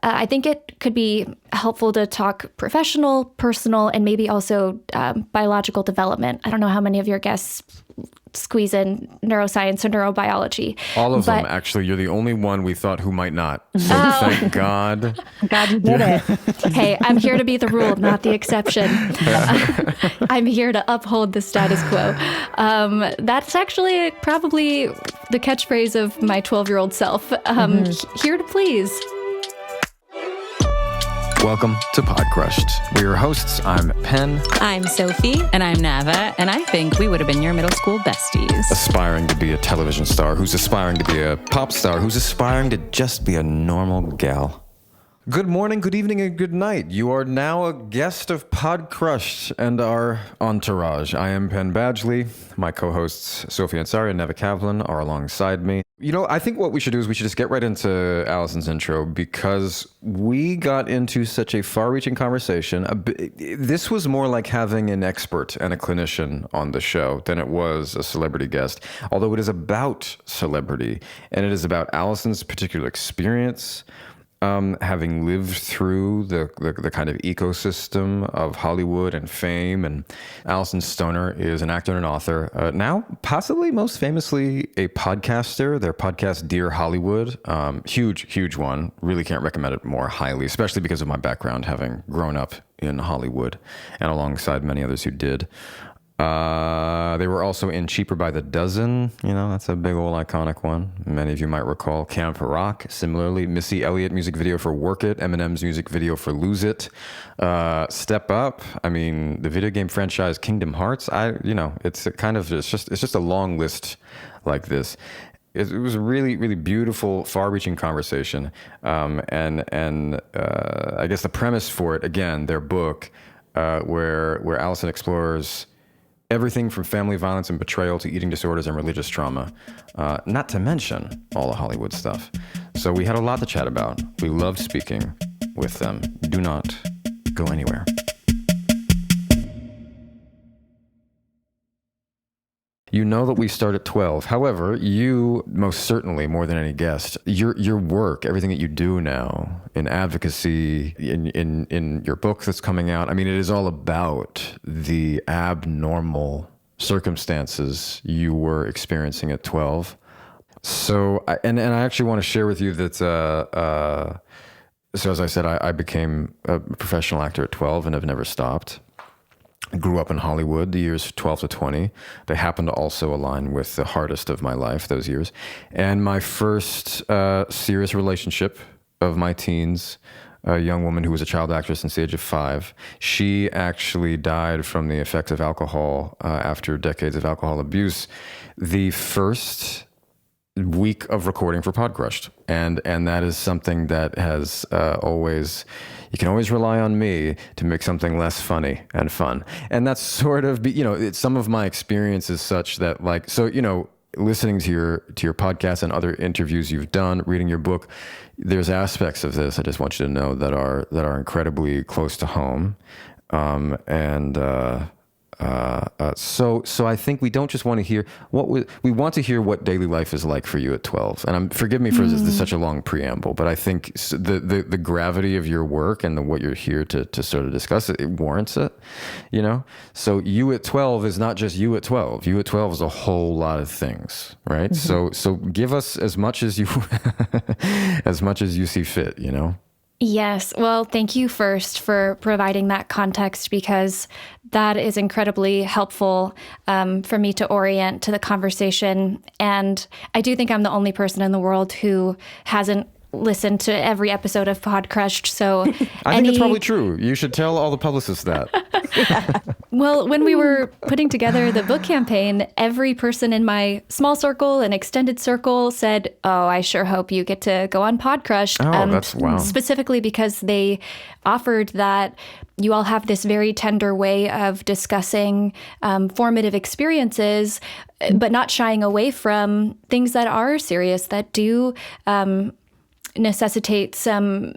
I think it could be helpful to talk professional, personal, and maybe also biological development. I don't know how many of your guests squeeze in neuroscience or neurobiology. All of them, actually. You're the only one we thought who might not. So thank God. God, you did it. Hey, I'm here to be the rule, not the exception. I'm here to uphold the status quo. That's actually probably the catchphrase of my 12-year-old self. Here to please. Welcome to Podcrushed. We're your hosts. I'm Penn. I'm Sophie. And I'm Nava. And I think we would have been your middle school besties. Aspiring to be a television star, who's aspiring to be a pop star, who's aspiring to just be a normal gal. Good morning, good evening, and good night. You are now a guest of Podcrushed and our entourage. I am Penn Badgley. My co-hosts Sophie Ansari and Neva Kaplan are alongside me. You know, I think what we should do is we should just get right into Allison's intro because we got into such a far-reaching conversation. This was more like having an expert and a clinician on the show than it was a celebrity guest, although it is about celebrity and it is about Allison's particular experience, having lived through the kind of ecosystem of Hollywood and fame. And Alyson Stoner is an actor and an author, now possibly most famously a podcaster. Their podcast, Dear Hollywood, huge one. Really can't recommend it more highly, especially because of my background, having grown up in Hollywood and alongside many others who did. They were also in Cheaper by the Dozen. You know, that's a big old iconic one. Many of you might recall Camp Rock. Similarly, Missy Elliott music video for Work It. Eminem's music video for Lose It. Step Up. I mean, the video game franchise Kingdom Hearts. It's just a long list like this. It was a really, really beautiful, far-reaching conversation. And I guess the premise for it, again, their book, where Allison explores everything from family violence and betrayal to eating disorders and religious trauma, not to mention all the Hollywood stuff. So we had a lot to chat about. We loved speaking with them. Do not go anywhere. You know that we start at 12. However, you most certainly, more than any guest, your work, everything that you do now in advocacy, in your book that's coming out, I mean, it is all about the abnormal circumstances you were experiencing at 12. So, and I actually want to share with you that, so as I said, I became a professional actor at 12 and have never stopped. I grew up in Hollywood, the years 12 to 20. They happen to also align with the hardest of my life, those years. And my first serious relationship of my teens, a young woman who was a child actress since the age of 5, she actually died from the effects of alcohol after decades of alcohol abuse. The first week of recording for Podcrushed. And that is something that has always... You can always rely on me to make something less funny and fun. And that's sort of, some of my experience is such that listening to your podcast and other interviews you've done, reading your book, there's aspects of this I just want you to know that are incredibly close to home. So I think we don't just want to hear we want to hear what daily life is like for you at 12. And forgive me for this is such a long preamble, but I think the gravity of your work and what you're here to sort of discuss it warrants it, you know? So you at 12 is not just you at 12. You at 12 is a whole lot of things, right? Mm-hmm. So give us as much as you see fit, you know? Yes. Well, thank you first for providing that context because that is incredibly helpful for me to orient to the conversation. And I do think I'm the only person in the world who hasn't listened to every episode of Podcrushed. So I think it's probably true. You should tell all the publicists that. Well, when we were putting together the book campaign, every person in my small circle and extended circle said, "Oh, I sure hope you get to go on Podcrushed." Oh, that's wow. Specifically because they offered that you all have this very tender way of discussing formative experiences, but not shying away from things that are serious, that do necessitate some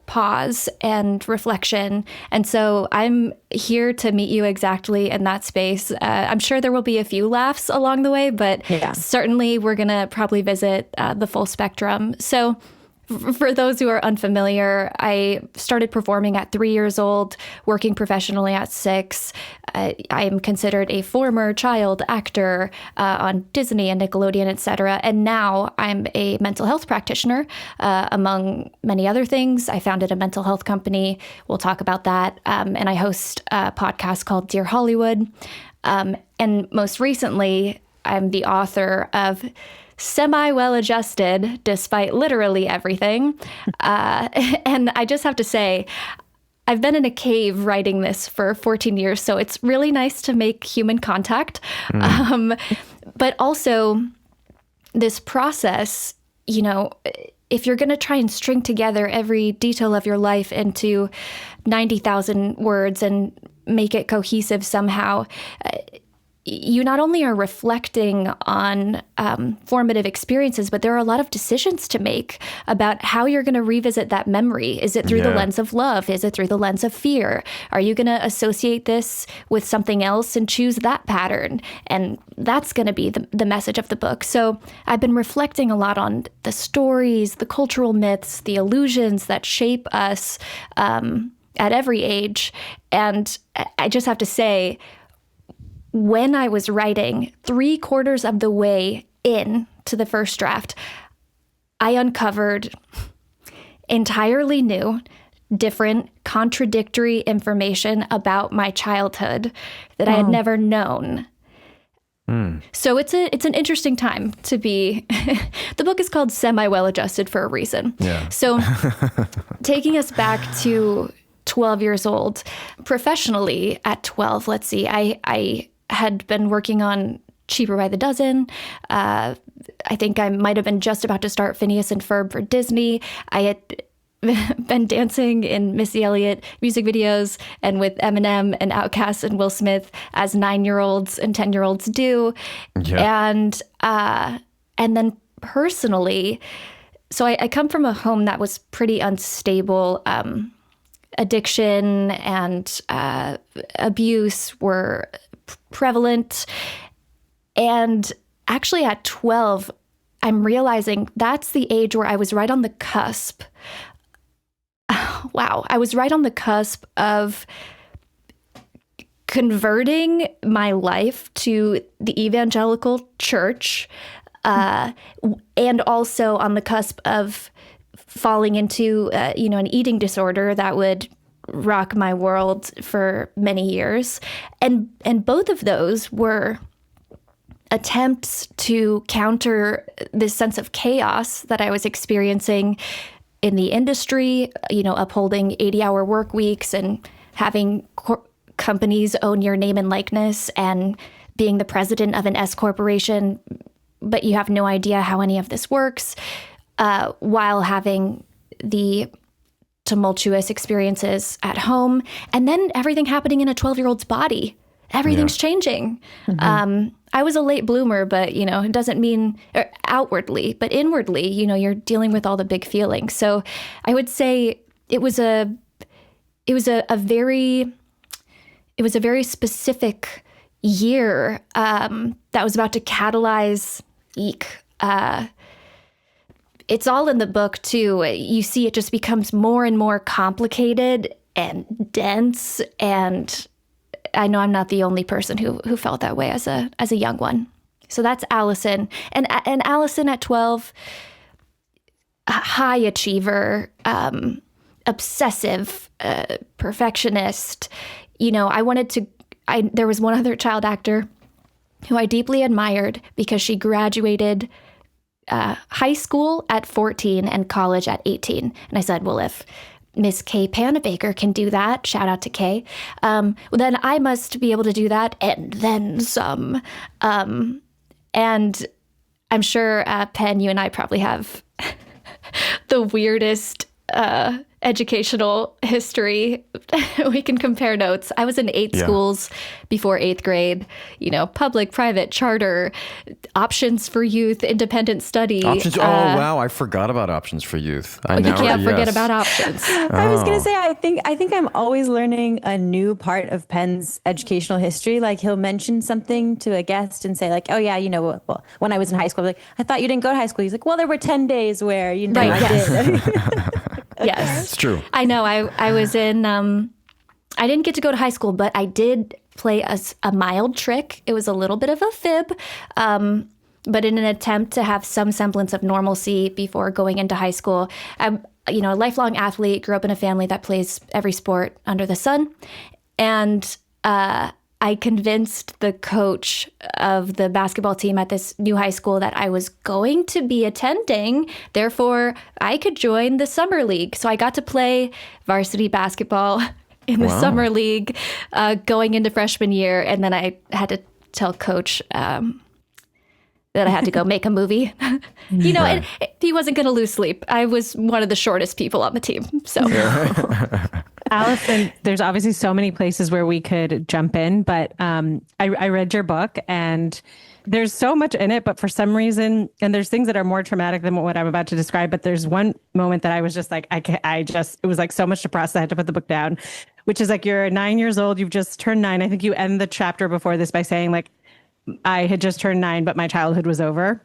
pause and reflection. And so I'm here to meet you exactly in that space. I'm sure there will be a few laughs along the way, but certainly we're going to probably visit the full spectrum. So for those who are unfamiliar, I started performing at 3 years old, working professionally at 6. I am considered a former child actor on Disney and Nickelodeon, etc. And now I'm a mental health practitioner, among many other things. I founded a mental health company. We'll talk about that. And I host a podcast called Dear Hollywood. And most recently, I'm the author of Semi-Well-Adjusted, despite literally everything. And I just have to say, I've been in a cave writing this for 14 years, so it's really nice to make human contact. But also, this process, you know, if you're going to try and string together every detail of your life into 90,000 words and make it cohesive somehow, you not only are reflecting on formative experiences, but there are a lot of decisions to make about how you're going to revisit that memory. Is it through the lens of love? Is it through the lens of fear? Are you going to associate this with something else and choose that pattern? And that's going to be the message of the book. So I've been reflecting a lot on the stories, the cultural myths, the illusions that shape us at every age. And I just have to say, when I was writing 3/4 of the way in to the first draft, I uncovered entirely new, different, contradictory information about my childhood that I had never known. So it's an interesting time to be. The book is called Semi-Well-Adjusted for a reason. Yeah. So taking us back to 12 years old, professionally at 12, let's see, I had been working on Cheaper by the Dozen. I think I might have been just about to start Phineas and Ferb for Disney. I had been dancing in Missy Elliott music videos and with Eminem and Outkast and Will Smith as 9-year-olds and 10-year-olds do. Yeah. And then personally, so I come from a home that was pretty unstable. Addiction and abuse were prevalent. And actually at 12, I'm realizing that's the age where I was right on the cusp. Wow. I was right on the cusp of converting my life to the evangelical church, and also on the cusp of falling into, an eating disorder that would rock my world for many years. And both of those were attempts to counter this sense of chaos that I was experiencing in the industry, upholding 80-hour work weeks and having companies own your name and likeness and being the president of an S corporation, but you have no idea how any of this works, while having the tumultuous experiences at home, and then everything happening in a 12-year-old's body. Everything's changing. I was a late bloomer, but, it doesn't mean outwardly, but inwardly, you're dealing with all the big feelings. So I would say it was a very specific year that was about to catalyze it's all in the book, too. You see it just becomes more and more complicated and dense. And I know I'm not the only person who felt that way as a young one. So that's Allison. And Allison at 12, high achiever, obsessive, perfectionist. There was one other child actor who I deeply admired because she graduated high school at 14 and college at 18. And I said, well, if Miss Kay Panabaker can do that, shout out to Kay, then I must be able to do that and then some. And I'm sure, Penn, you and I probably have the weirdest educational history. We can compare notes. I was in 8 schools before 8th grade, public, private, charter, options for youth, independent study. Options. Wow. I forgot about options for youth. You can't forget about options. I was going to say, I think I'm always learning a new part of Penn's educational history. Like he'll mention something to a guest and say like, oh yeah, well, when I was in high school, I thought you didn't go to high school. He's like, well, there were 10 days where, I did. Yes. It's true. I know. I was in, I didn't get to go to high school, but I did play a mild trick. It was a little bit of a fib, but in an attempt to have some semblance of normalcy before going into high school. I'm, a lifelong athlete, grew up in a family that plays every sport under the sun. And I convinced the coach of the basketball team at this new high school that I was going to be attending. Therefore, I could join the summer league. So I got to play varsity basketball in the summer league going into freshman year. And then I had to tell coach that I had to go make a movie. And he wasn't going to lose sleep. I was one of the shortest people on the team. So. Allison, there's obviously so many places where we could jump in, but I read your book and there's so much in it, but for some reason, and there's things that are more traumatic than what I'm about to describe, but there's one moment that I was just like, it was like so much depressed I had to put the book down, which is like, you're 9 years old, you've just turned 9. I think you end the chapter before this by saying like, I had just turned 9, but my childhood was over.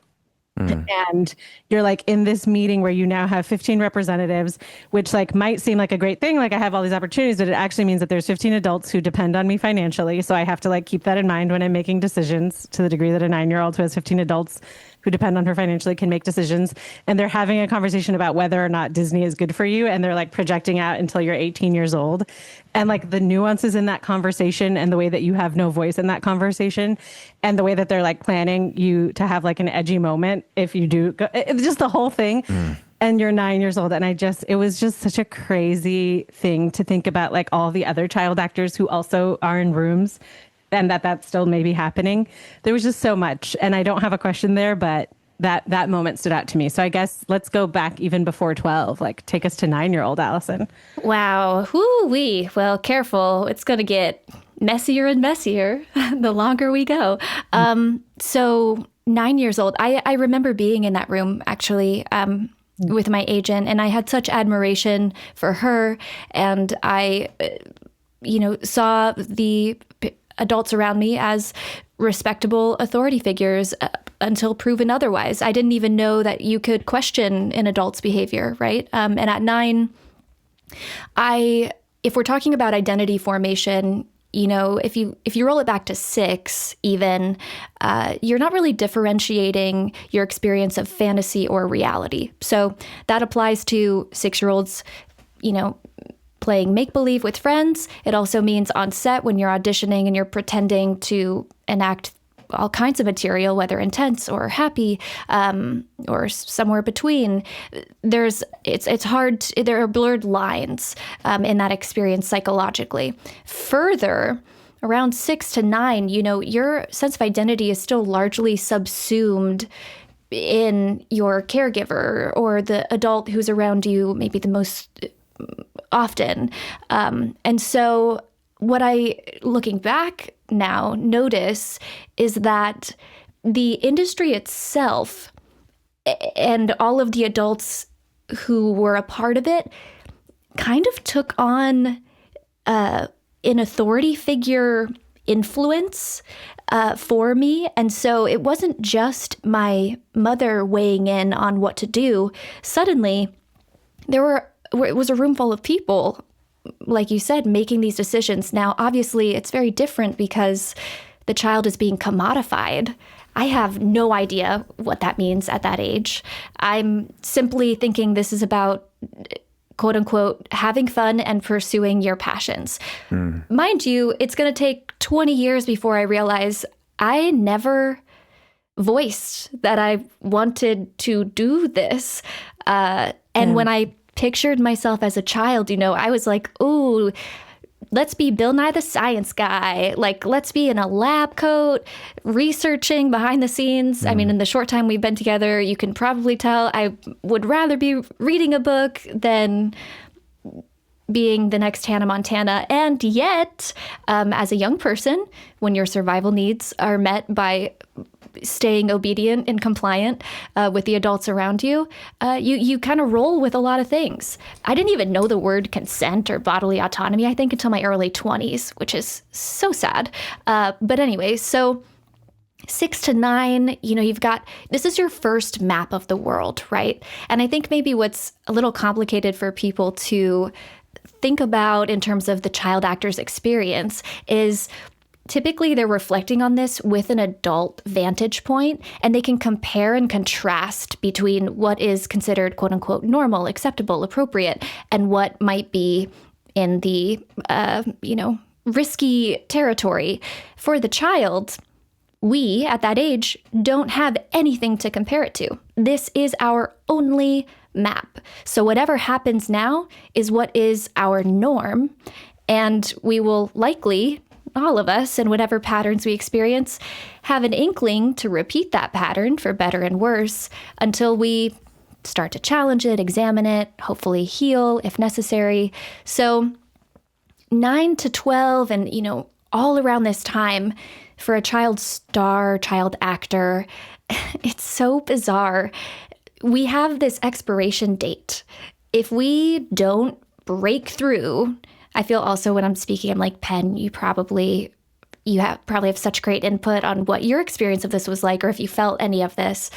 And you're like in this meeting where you now have 15 representatives, which like might seem like a great thing. Like I have all these opportunities, but it actually means that there's 15 adults who depend on me financially. So I have to like keep that in mind when I'm making decisions, to the degree that a 9-year-old who has 15 adults who depend on her financially can make decisions. And they're having a conversation about whether or not Disney is good for you. And they're like projecting out until you're 18 years old. And like the nuances in that conversation and the way that you have no voice in that conversation and the way that they're like planning you to have like an edgy moment if you do go, it's just the whole thing. And you're 9 years old. And it was just such a crazy thing to think about, like all the other child actors who also are in rooms and that's still maybe happening. There was just so much. And I don't have a question there, but that moment stood out to me. So I guess let's go back even before 12, like take us to 9-year-old Allison. Wow. Whoo-wee. Well, careful. It's going to get messier and messier the longer we go. So 9 years old, I remember being in that room actually with my agent, and I had such admiration for her. And I, saw the adults around me as respectable authority figures until proven otherwise. I didn't even know that you could question an adult's behavior, right? And at 9, if we're talking about identity formation, if you roll it back to 6 even, you're not really differentiating your experience of fantasy or reality. So that applies to 6-year-olds, playing make-believe with friends. It also means on set when you're auditioning and you're pretending to enact all kinds of material, whether intense or happy, or somewhere between. It's hard. There are blurred lines in that experience psychologically. Further, around 6 to 9, your sense of identity is still largely subsumed in your caregiver or the adult who's around you, maybe the most often. And so what I, looking back now, notice is that the industry itself and all of the adults who were a part of it kind of took on an authority figure influence for me. And so it wasn't just my mother weighing in on what to do. Suddenly, it was a room full of people, like you said, making these decisions. Now, obviously, it's very different because the child is being commodified. I have no idea what that means at that age. I'm simply thinking this is about, quote unquote, having fun and pursuing your passions. Mind you, it's going to take 20 years before I realize I never voiced that I wanted to do this. And when I pictured myself as a child, I was like, ooh, let's be Bill Nye the Science Guy. Like, let's be in a lab coat, researching behind the scenes. I mean, in the short time we've been together, you can probably tell I would rather be reading a book than being the next Hannah Montana. And yet, as a young person, when your survival needs are met by staying obedient and compliant with the adults around you, you kind of roll with a lot of things. I didn't even know the word consent or bodily autonomy, I think, until my early 20s, which is so sad. But anyway, so 6 to 9, you've got, this is your first map of the world, right? And I think maybe what's a little complicated for people to think about in terms of the child actor's experience is typically they're reflecting on this with an adult vantage point, and they can compare and contrast between what is considered quote unquote normal, acceptable, appropriate, and what might be in the, risky territory. For the child, we, at that age, don't have anything to compare it to. This is our only map. So whatever happens now is what is our norm. And we will likely, all of us, and whatever patterns we experience, have an inkling to repeat that pattern for better and worse until we start to challenge it, examine it, hopefully heal if necessary. So 9 to 12 and, all around this time, for a child star, child actor, it's so bizarre. We have this expiration date. If we don't break through, I feel also when I'm speaking, I'm like, Penn, you probably have such great input on what your experience of this was like, or if you felt any of this.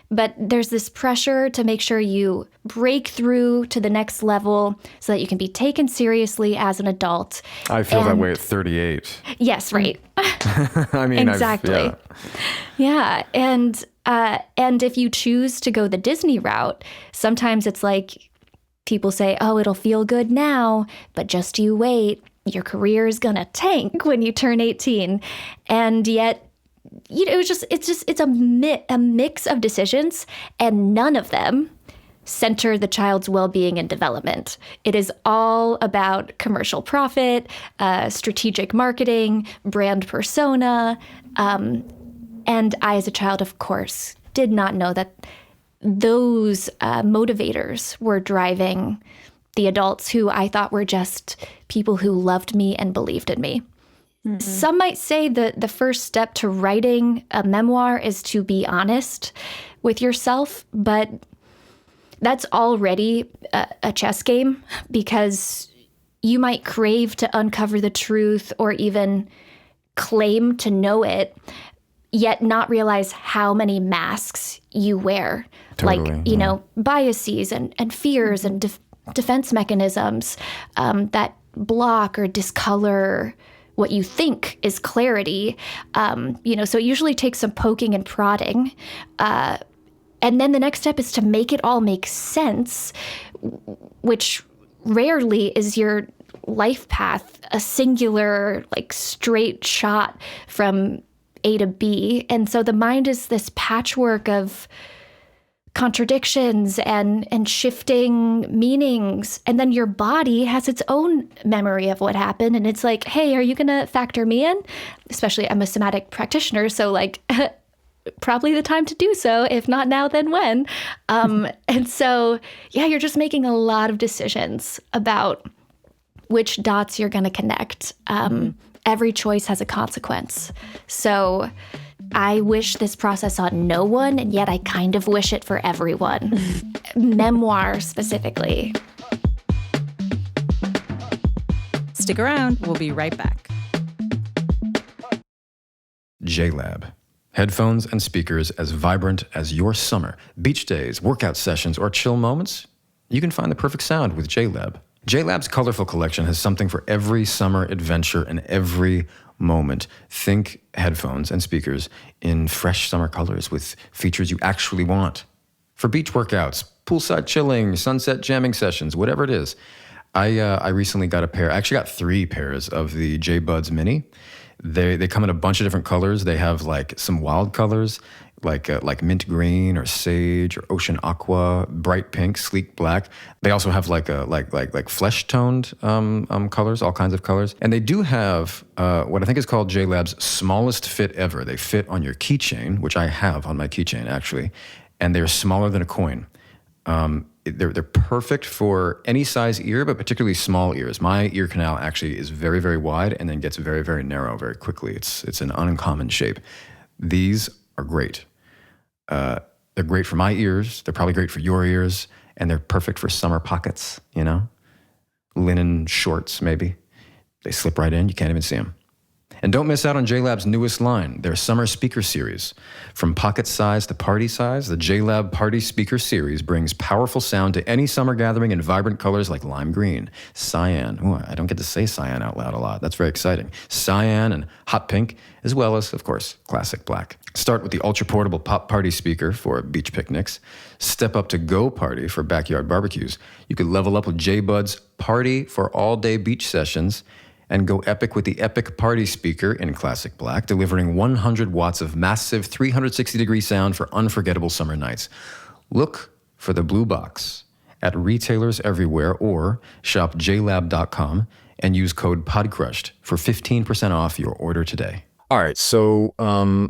But there's this pressure to make sure you break through to the next level so that you can be taken seriously as an adult. I feel that way at 38. Yes, right. I mean, exactly. Yeah. And if you choose to go the Disney route, sometimes it's like people say, oh, it'll feel good now, but just you wait. Your career is gonna tank when you turn 18. And yet, it's a mix of decisions, and none of them center the child's well-being and development. It is all about commercial profit, strategic marketing, brand persona. And I, as a child, of course, did not know that those motivators were driving the adults who I thought were just people who loved me and believed in me. Mm-hmm. Some might say that the first step to writing a memoir is to be honest with yourself, but that's already a chess game, because you might crave to uncover the truth or even claim to know it, yet not realize how many masks you wear. Totally, biases and fears and defense mechanisms that block or discolor what you think is clarity. So it usually takes some poking and prodding. And then the next step is to make it all make sense, which rarely is your life path a singular, straight shot from A to B. And so the mind is this patchwork of contradictions and shifting meanings. And then your body has its own memory of what happened. And it's like, hey, are you going to factor me in? Especially, I'm a somatic practitioner, so probably the time to do so. If not now, then when? And so, you're just making a lot of decisions about which dots you're going to connect. Every choice has a consequence. So I wish this process on no one, and yet I kind of wish it for everyone. Memoir specifically. Stick around. We'll be right back. JLab. Headphones and speakers as vibrant as your summer, beach days, workout sessions, or chill moments. You can find the perfect sound with JLab. JLab's colorful collection has something for every summer adventure and every moment. Think headphones and speakers in fresh summer colors with features you actually want. For beach workouts, poolside chilling, sunset jamming sessions, whatever it is. I recently got a pair. I actually got 3 pairs of the J-Buds Mini. They come in a bunch of different colors. They have some wild colors, like mint green or sage or ocean aqua, bright pink, sleek black. They also have like flesh toned colors, all kinds of colors. And they do have what I think is called JLab's smallest fit ever. They fit on your keychain, which I have on my keychain actually, and they're smaller than a coin. they're perfect for any size ear, but particularly small ears. My ear canal actually is very, very wide and then gets very, very narrow very quickly. It's an uncommon shape. These are great. They're great for my ears. They're probably great for your ears, and they're perfect for summer pockets, you know? Linen shorts, maybe. They slip right in. You can't even see them. And don't miss out on JLab's newest line, their summer speaker series. From pocket size to party size, the JLab Party Speaker Series brings powerful sound to any summer gathering in vibrant colors like lime green, cyan. Ooh, I don't get to say cyan out loud a lot. That's very exciting. Cyan and hot pink, as well as, of course, classic black. Start with the ultra-portable pop party speaker for beach picnics. Step up to Go Party for backyard barbecues. You could level up with J-Bud's Party for all-day beach sessions, and go epic with the Epic Party Speaker in classic black, delivering 100 watts of massive 360-degree sound for unforgettable summer nights. Look for the blue box at retailers everywhere or shop jlab.com and use code PODCRUSHED for 15% off your order today. All right, so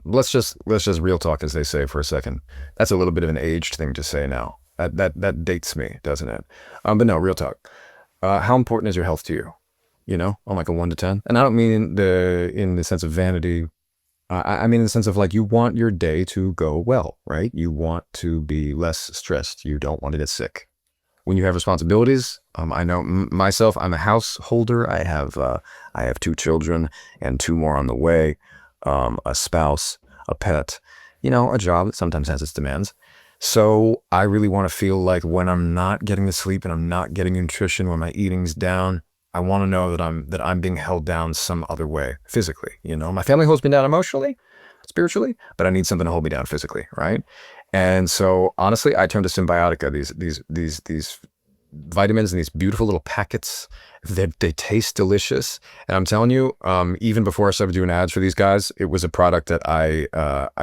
let's just real talk, as they say, for a second. That's a little bit of an aged thing to say now. That dates me, doesn't it? But no, real talk. How important is your health to you? You know, on like a 1 to 10. And I don't mean in the sense of vanity. I mean in the sense of like, you want your day to go well, right? You want to be less stressed. You don't want to get sick. When you have responsibilities, I know myself, I'm a householder. I have 2 children and 2 more on the way, a spouse, a pet, you know, a job that sometimes has its demands. So I really want to feel like when I'm not getting the sleep and I'm not getting nutrition, when my eating's down, I want to know that I'm being held down some other way, physically. You know, my family holds me down emotionally, spiritually, but I need something to hold me down physically, right? And so, honestly, I turned to Symbiotica. These vitamins and these beautiful little packets. They taste delicious, and I'm telling you, even before I started doing ads for these guys, it was a product that I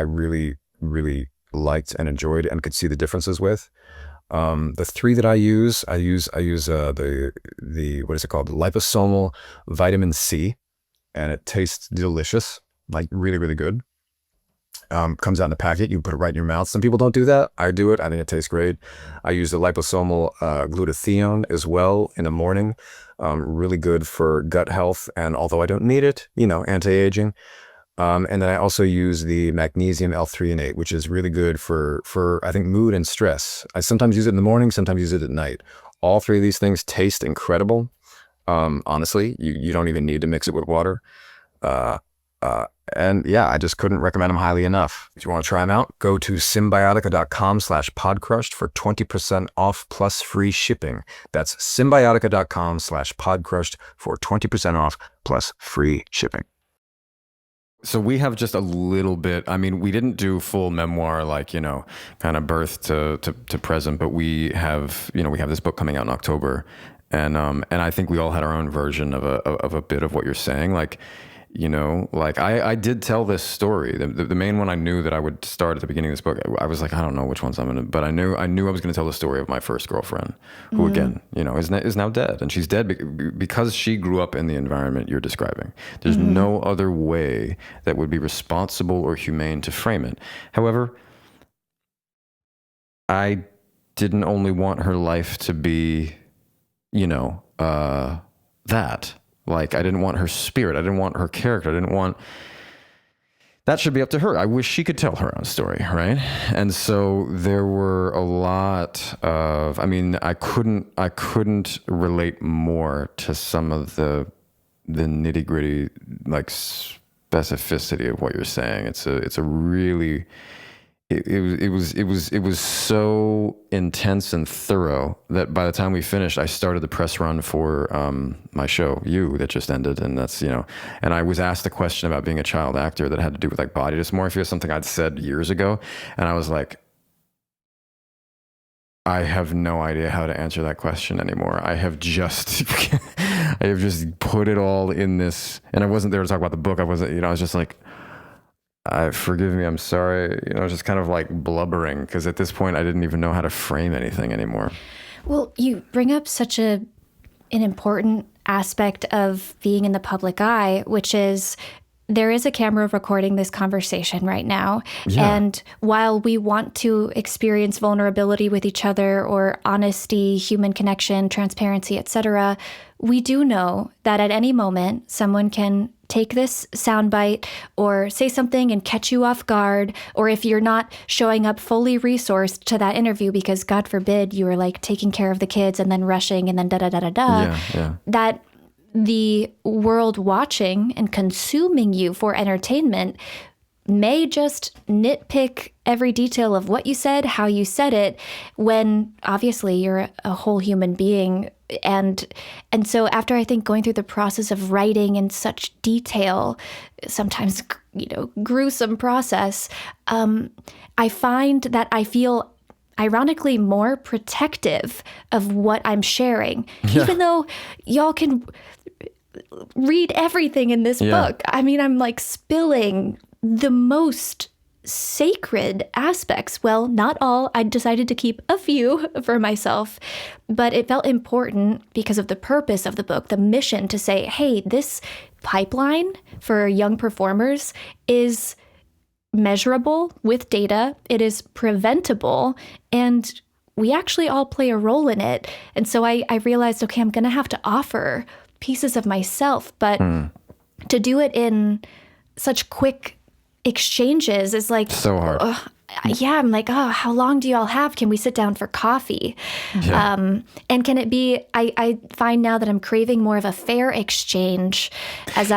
really, really liked and enjoyed and could see the differences with. The 3 that I use the what is it called? The liposomal vitamin C, and it tastes delicious, like really, really good. Comes out in a packet. You put it right in your mouth. Some people don't do that. I do it. I think it tastes great. I use the liposomal glutathione as well in the morning. Really good for gut health, and although I don't need it, you know, anti-aging. And then I also use the magnesium L-threonate, which is really good for I think mood and stress. I sometimes use it in the morning, sometimes use it at night. All 3 of these things taste incredible. Honestly, you don't even need to mix it with water. And yeah, I just couldn't recommend them highly enough. If you want to try them out, go to symbiotica.com/podcrushed for 20% off plus free shipping. That's symbiotica.com/podcrushed for 20% off plus free shipping. So we have just a little bit, I mean, we didn't do full memoir, like, you know, kind of birth to present, but we have this book coming out in October. And I think we all had our own version of a bit of what you're saying. Like, you know, like I did tell this story. The main one I knew that I would start at the beginning of this book. I was like, I don't know which ones I'm going to, but I knew I was going to tell the story of my first girlfriend, who again, you know, is now dead. And she's dead because she grew up in the environment you're describing. There's no other way that would be responsible or humane to frame it. However, I didn't only want her life to be, you know, that. Like, I didn't want her spirit. I didn't want her character. I didn't want... That should be up to her. I wish she could tell her own story, right? And so there were a lot of... I mean, I couldn't relate more to some of the nitty-gritty, like, specificity of what you're saying. It's a really... It was so intense and thorough that by the time we finished, I started the press run for my show, You, that just ended. And that's, you know, and I was asked a question about being a child actor that had to do with like body dysmorphia, something I'd said years ago. And I was like, I have no idea how to answer that question anymore. I have just put it all in this, and I wasn't there to talk about the book. I wasn't, you know, I was just like, forgive me, I'm sorry. You know, just kind of like blubbering because at this point I didn't even know how to frame anything anymore. Well, you bring up such an important aspect of being in the public eye, which is there is a camera recording this conversation right now. Yeah. And while we want to experience vulnerability with each other or honesty, human connection, transparency, etc., we do know that at any moment someone can take this soundbite or say something and catch you off guard, or if you're not showing up fully resourced to that interview because, God forbid, you were like taking care of the kids and then rushing and then da-da-da-da-da, that the world watching and consuming you for entertainment may just nitpick every detail of what you said, how you said it, when obviously you're a whole human being. And so after, I think, going through the process of writing in such detail, sometimes, gruesome process, I find that I feel ironically more protective of what I'm sharing, even though y'all can read everything in this book. I mean, I'm like spilling the most sacred aspects. Well, not all. I decided to keep a few for myself, but it felt important because of the purpose of the book, the mission to say, hey, this pipeline for young performers is measurable with data. It is preventable, and we actually all play a role in it. And so I realized, okay, I'm going to have to offer pieces of myself, but to do it in such quick exchanges is like so hard. I'm like, oh, how long do y'all have? Can we sit down for coffee? And can it be, I find now that I'm craving more of a fair exchange as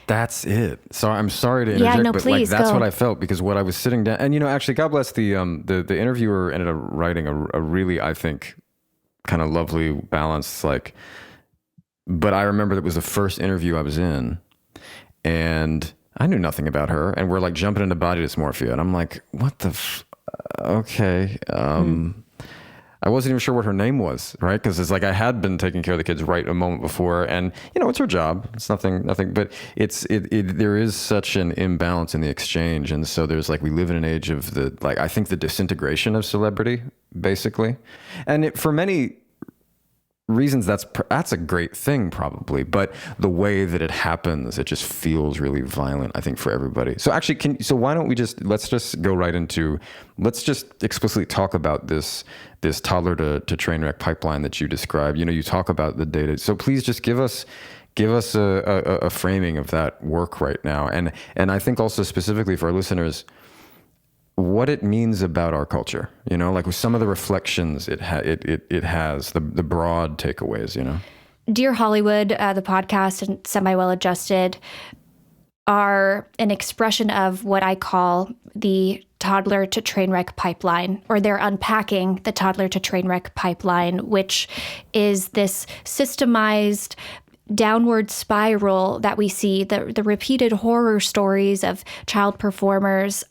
That's it. So I'm sorry to interject, but please, that's go. what I felt, because what I was sitting down, and actually, God bless the interviewer ended up writing a really, I think, kind of lovely balance. But I remember that was the first interview I was in, and I knew nothing about her, and we're like jumping into body dysmorphia, and I'm like, what the, okay. I wasn't even sure what her name was, right? Because it's like I had been taking care of the kids right a moment before, and it's her job. It's nothing, but there is such an imbalance in the exchange, and so there's we live in an age of I think the disintegration of celebrity, basically, and for many reasons that's a great thing probably, but the way that it happens, it just feels really violent, I think, for everybody. So actually, why don't we let's just go right into, let's just explicitly talk about this toddler to train wreck pipeline that you described. You talk about the data, so please just give us a framing of that work right now, and I think also specifically for our listeners, what it means about our culture, with some of the reflections it has, the broad takeaways, Dear Hollywood, the podcast, and Semi Well Adjusted are an expression of what I call the toddler to train wreck pipeline, or they're unpacking the toddler to train wreck pipeline, which is this systemized downward spiral that we see, the repeated horror stories of child performers.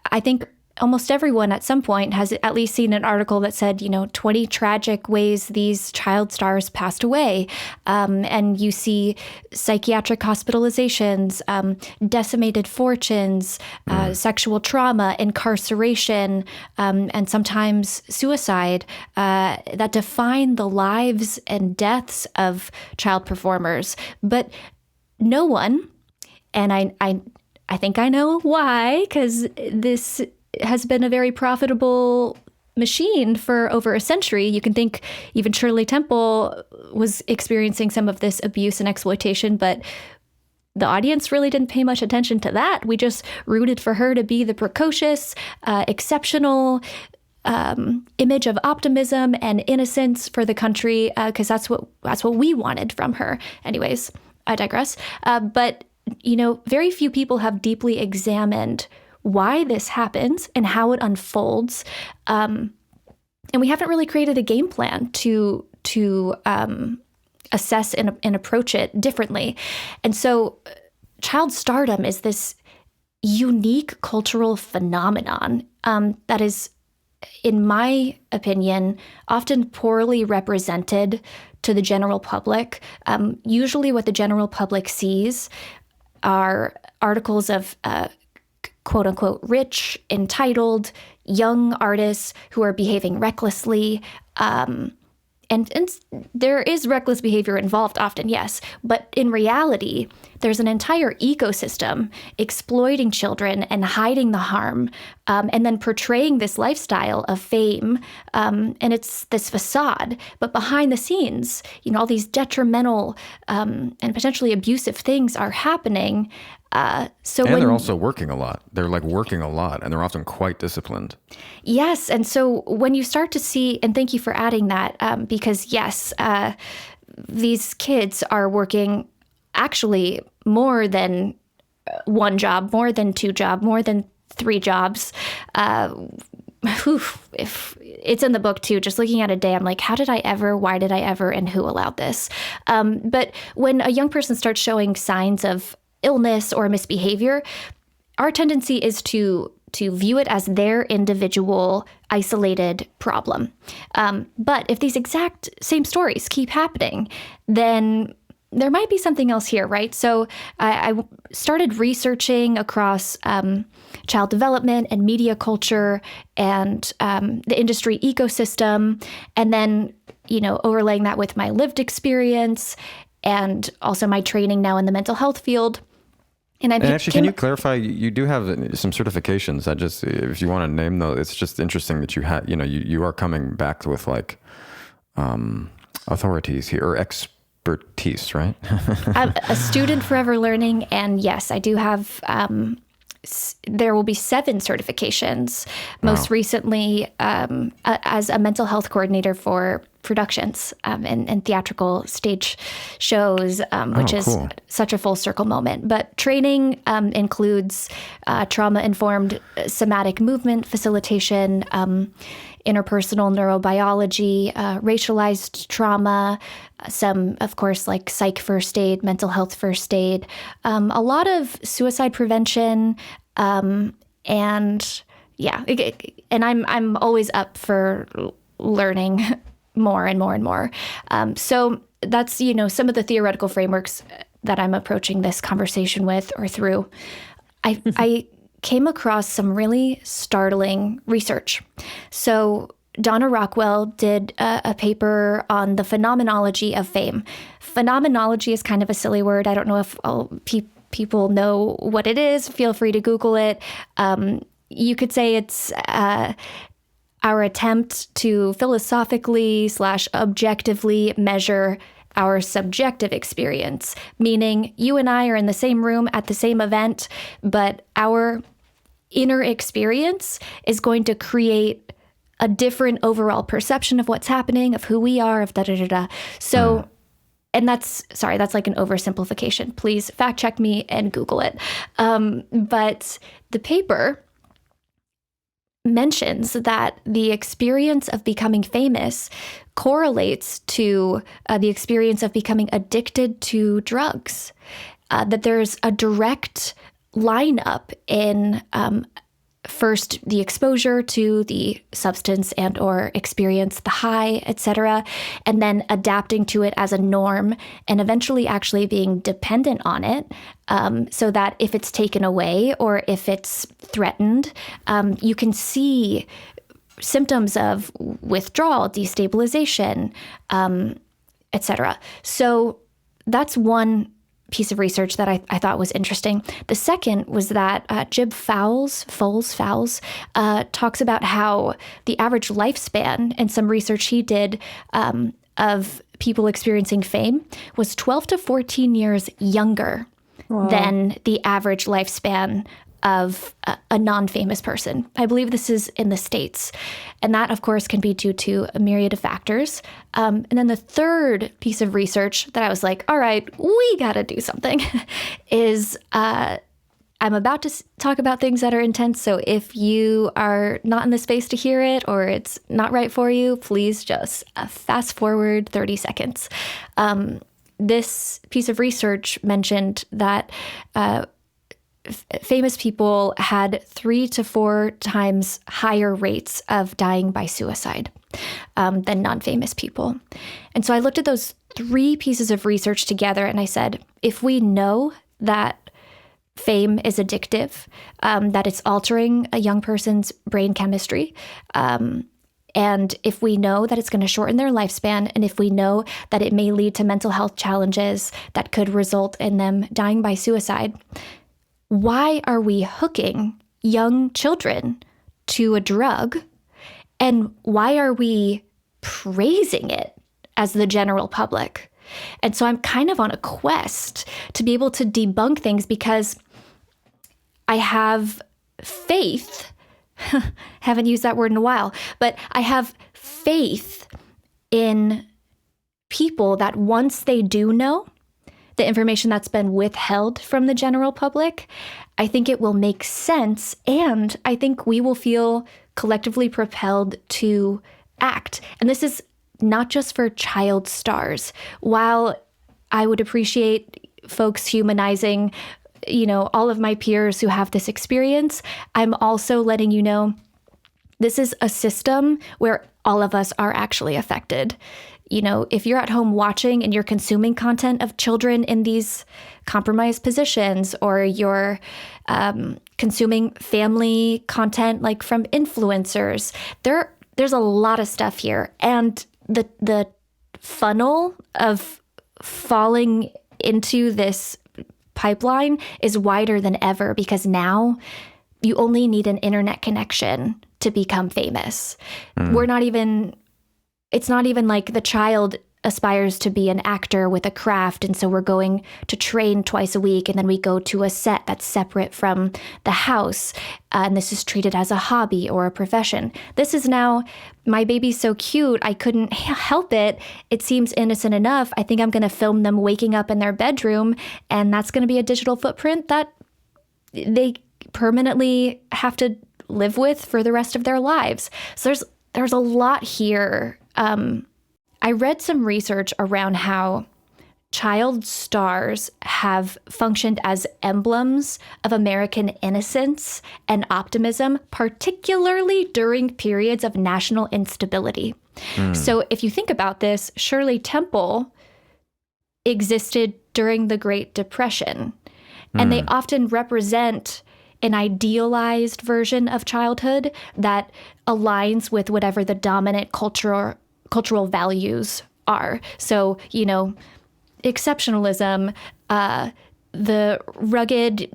I think almost everyone at some point has at least seen an article that said, 20 tragic ways these child stars passed away. And you see psychiatric hospitalizations, decimated fortunes, sexual trauma, incarceration, and sometimes suicide that define the lives and deaths of child performers. But no one, and I think I know why, because this has been a very profitable machine for over a century. You can think even Shirley Temple was experiencing some of this abuse and exploitation, but the audience really didn't pay much attention to that. We just rooted for her to be the precocious, exceptional image of optimism and innocence for the country, because that's what we wanted from her. Anyways, I digress. But very few people have deeply examined why this happens and how it unfolds. And we haven't really created a game plan to assess and approach it differently. And so child stardom is this unique cultural phenomenon that is, in my opinion, often poorly represented to the general public. Usually what the general public sees are articles of quote unquote rich, entitled, young artists who are behaving recklessly. and there is reckless behavior involved often, yes. But in reality, there's an entire ecosystem exploiting children and hiding the harm, and then portraying this lifestyle of fame. And it's this facade. But behind the scenes, all these detrimental and potentially abusive things are happening. And they're also working a lot. They're like working a lot, and they're often quite disciplined. Yes. And so when you start to see, and thank you for adding that, because yes, these kids are working actually more than one job, more than two jobs, more than three jobs. If it's in the book too, just looking at a day, I'm like, how did I ever, why did I ever, and who allowed this? But when a young person starts showing signs of illness or misbehavior, our tendency is to view it as their individual isolated problem. But if these exact same stories keep happening, then there might be something else here, right? So I started researching across child development and media culture and the industry ecosystem, and then, overlaying that with my lived experience and also my training now in the mental health field. And actually, can you clarify? You do have some certifications. If you want to name those, it's just interesting that you had. You are coming back with like authorities here or expertise, right? I'm a student forever learning, and yes, I do have. There will be 7 certifications. Most recently, as a mental health coordinator for productions and theatrical stage shows, which is cool. Such a full circle moment. But training includes trauma-informed somatic movement facilitation, interpersonal neurobiology, racialized trauma, some, of course, like psych first aid, mental health first aid, a lot of suicide prevention, and yeah, and I'm always up for learning more and more and more. So that's, some of the theoretical frameworks that I'm approaching this conversation with or through. I came across some really startling research. So Donna Rockwell did a paper on the phenomenology of fame. Phenomenology is kind of a silly word. I don't know if people know what it is. Feel free to Google it. You could say it's our attempt to philosophically / objectively measure our subjective experience, meaning you and I are in the same room at the same event, but our inner experience is going to create a different overall perception of what's happening, of who we are, of da-da-da-da. So, and that's like an oversimplification. Please fact check me and Google it. But the paper mentions that the experience of becoming famous correlates to the experience of becoming addicted to drugs, that there's a direct lineup in first the exposure to the substance and or experience the high, etc., and then adapting to it as a norm and eventually actually being dependent on it, so that if it's taken away or if it's threatened, you can see symptoms of withdrawal, destabilization, etc. So that's one piece of research that I thought was interesting. The second was that Jib Fowles talks about how the average lifespan, and some research he did of people experiencing fame, was 12 to 14 years younger than the average lifespan of a non-famous person. I believe this is in the States. And that, of course, can be due to a myriad of factors. And then the third piece of research that I was like, all right, we got to do something, is I'm about to talk about things that are intense. So if you are not in the space to hear it or it's not right for you, please just fast forward 30 seconds. This piece of research mentioned that famous people had 3 to 4 times higher rates of dying by suicide than non-famous people. And so I looked at those 3 pieces of research together and I said, if we know that fame is addictive, that it's altering a young person's brain chemistry, And if we know that it's going to shorten their lifespan, and if we know that it may lead to mental health challenges that could result in them dying by suicide, why are we hooking young children to a drug? And why are we praising it as the general public? And so I'm kind of on a quest to be able to debunk things, because I have faith. Haven't used that word in a while, but I have faith in people that once they do know the information that's been withheld from the general public, I think it will make sense, and I think we will feel collectively propelled to act. And this is not just for child stars. While I would appreciate folks humanizing, all of my peers who have this experience, I'm also letting you know this is a system where all of us are actually affected. If you're at home watching and you're consuming content of children in these compromised positions, or you're consuming family content like from influencers, there's a lot of stuff here. And the funnel of falling into this pipeline is wider than ever, because now you only need an internet connection to become famous. It's not even like the child aspires to be an actor with a craft, and so we're going to train twice a week, and then we go to a set that's separate from the house, and this is treated as a hobby or a profession. This is now, my baby's so cute, I couldn't help it. It seems innocent enough. I think I'm going to film them waking up in their bedroom, and that's going to be a digital footprint that they permanently have to live with for the rest of their lives. So there's a lot here. I read some research around how child stars have functioned as emblems of American innocence and optimism, particularly during periods of national instability. So if you think about this, Shirley Temple existed during the Great Depression, and they often represent an idealized version of childhood that aligns with whatever the dominant cultural values are. So, exceptionalism, the rugged,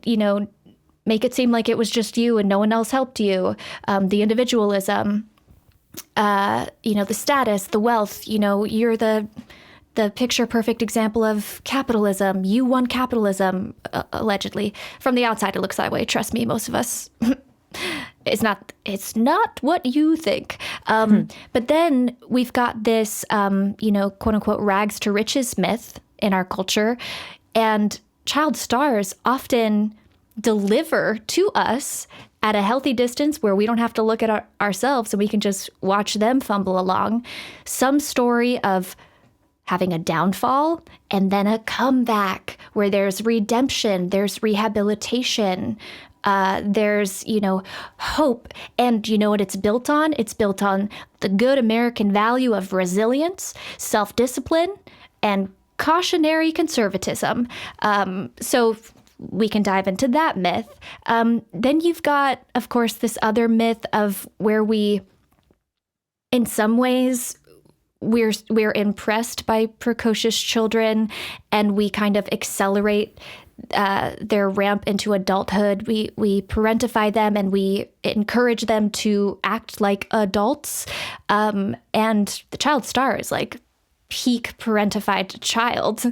make it seem like it was just you and no one else helped you, the individualism, the status, the wealth, you're the picture perfect example of capitalism. You won capitalism, allegedly. From the outside, it looks that way. Trust me, most of us. It's not what you think. But then we've got this, quote unquote, rags to riches myth in our culture. And child stars often deliver to us at a healthy distance where we don't have to look at ourselves and we can just watch them fumble along some story of having a downfall and then a comeback where there's redemption, there's rehabilitation, there's, hope. And you know what it's built on? It's built on the good American value of resilience, self-discipline, and cautionary conservatism. So we can dive into that myth. Then you've got, of course, this other myth of where we, in some ways, we're impressed by precocious children, and we kind of accelerate their ramp into adulthood. We parentify them and we encourage them to act like adults. And the child star is like peak parentified child.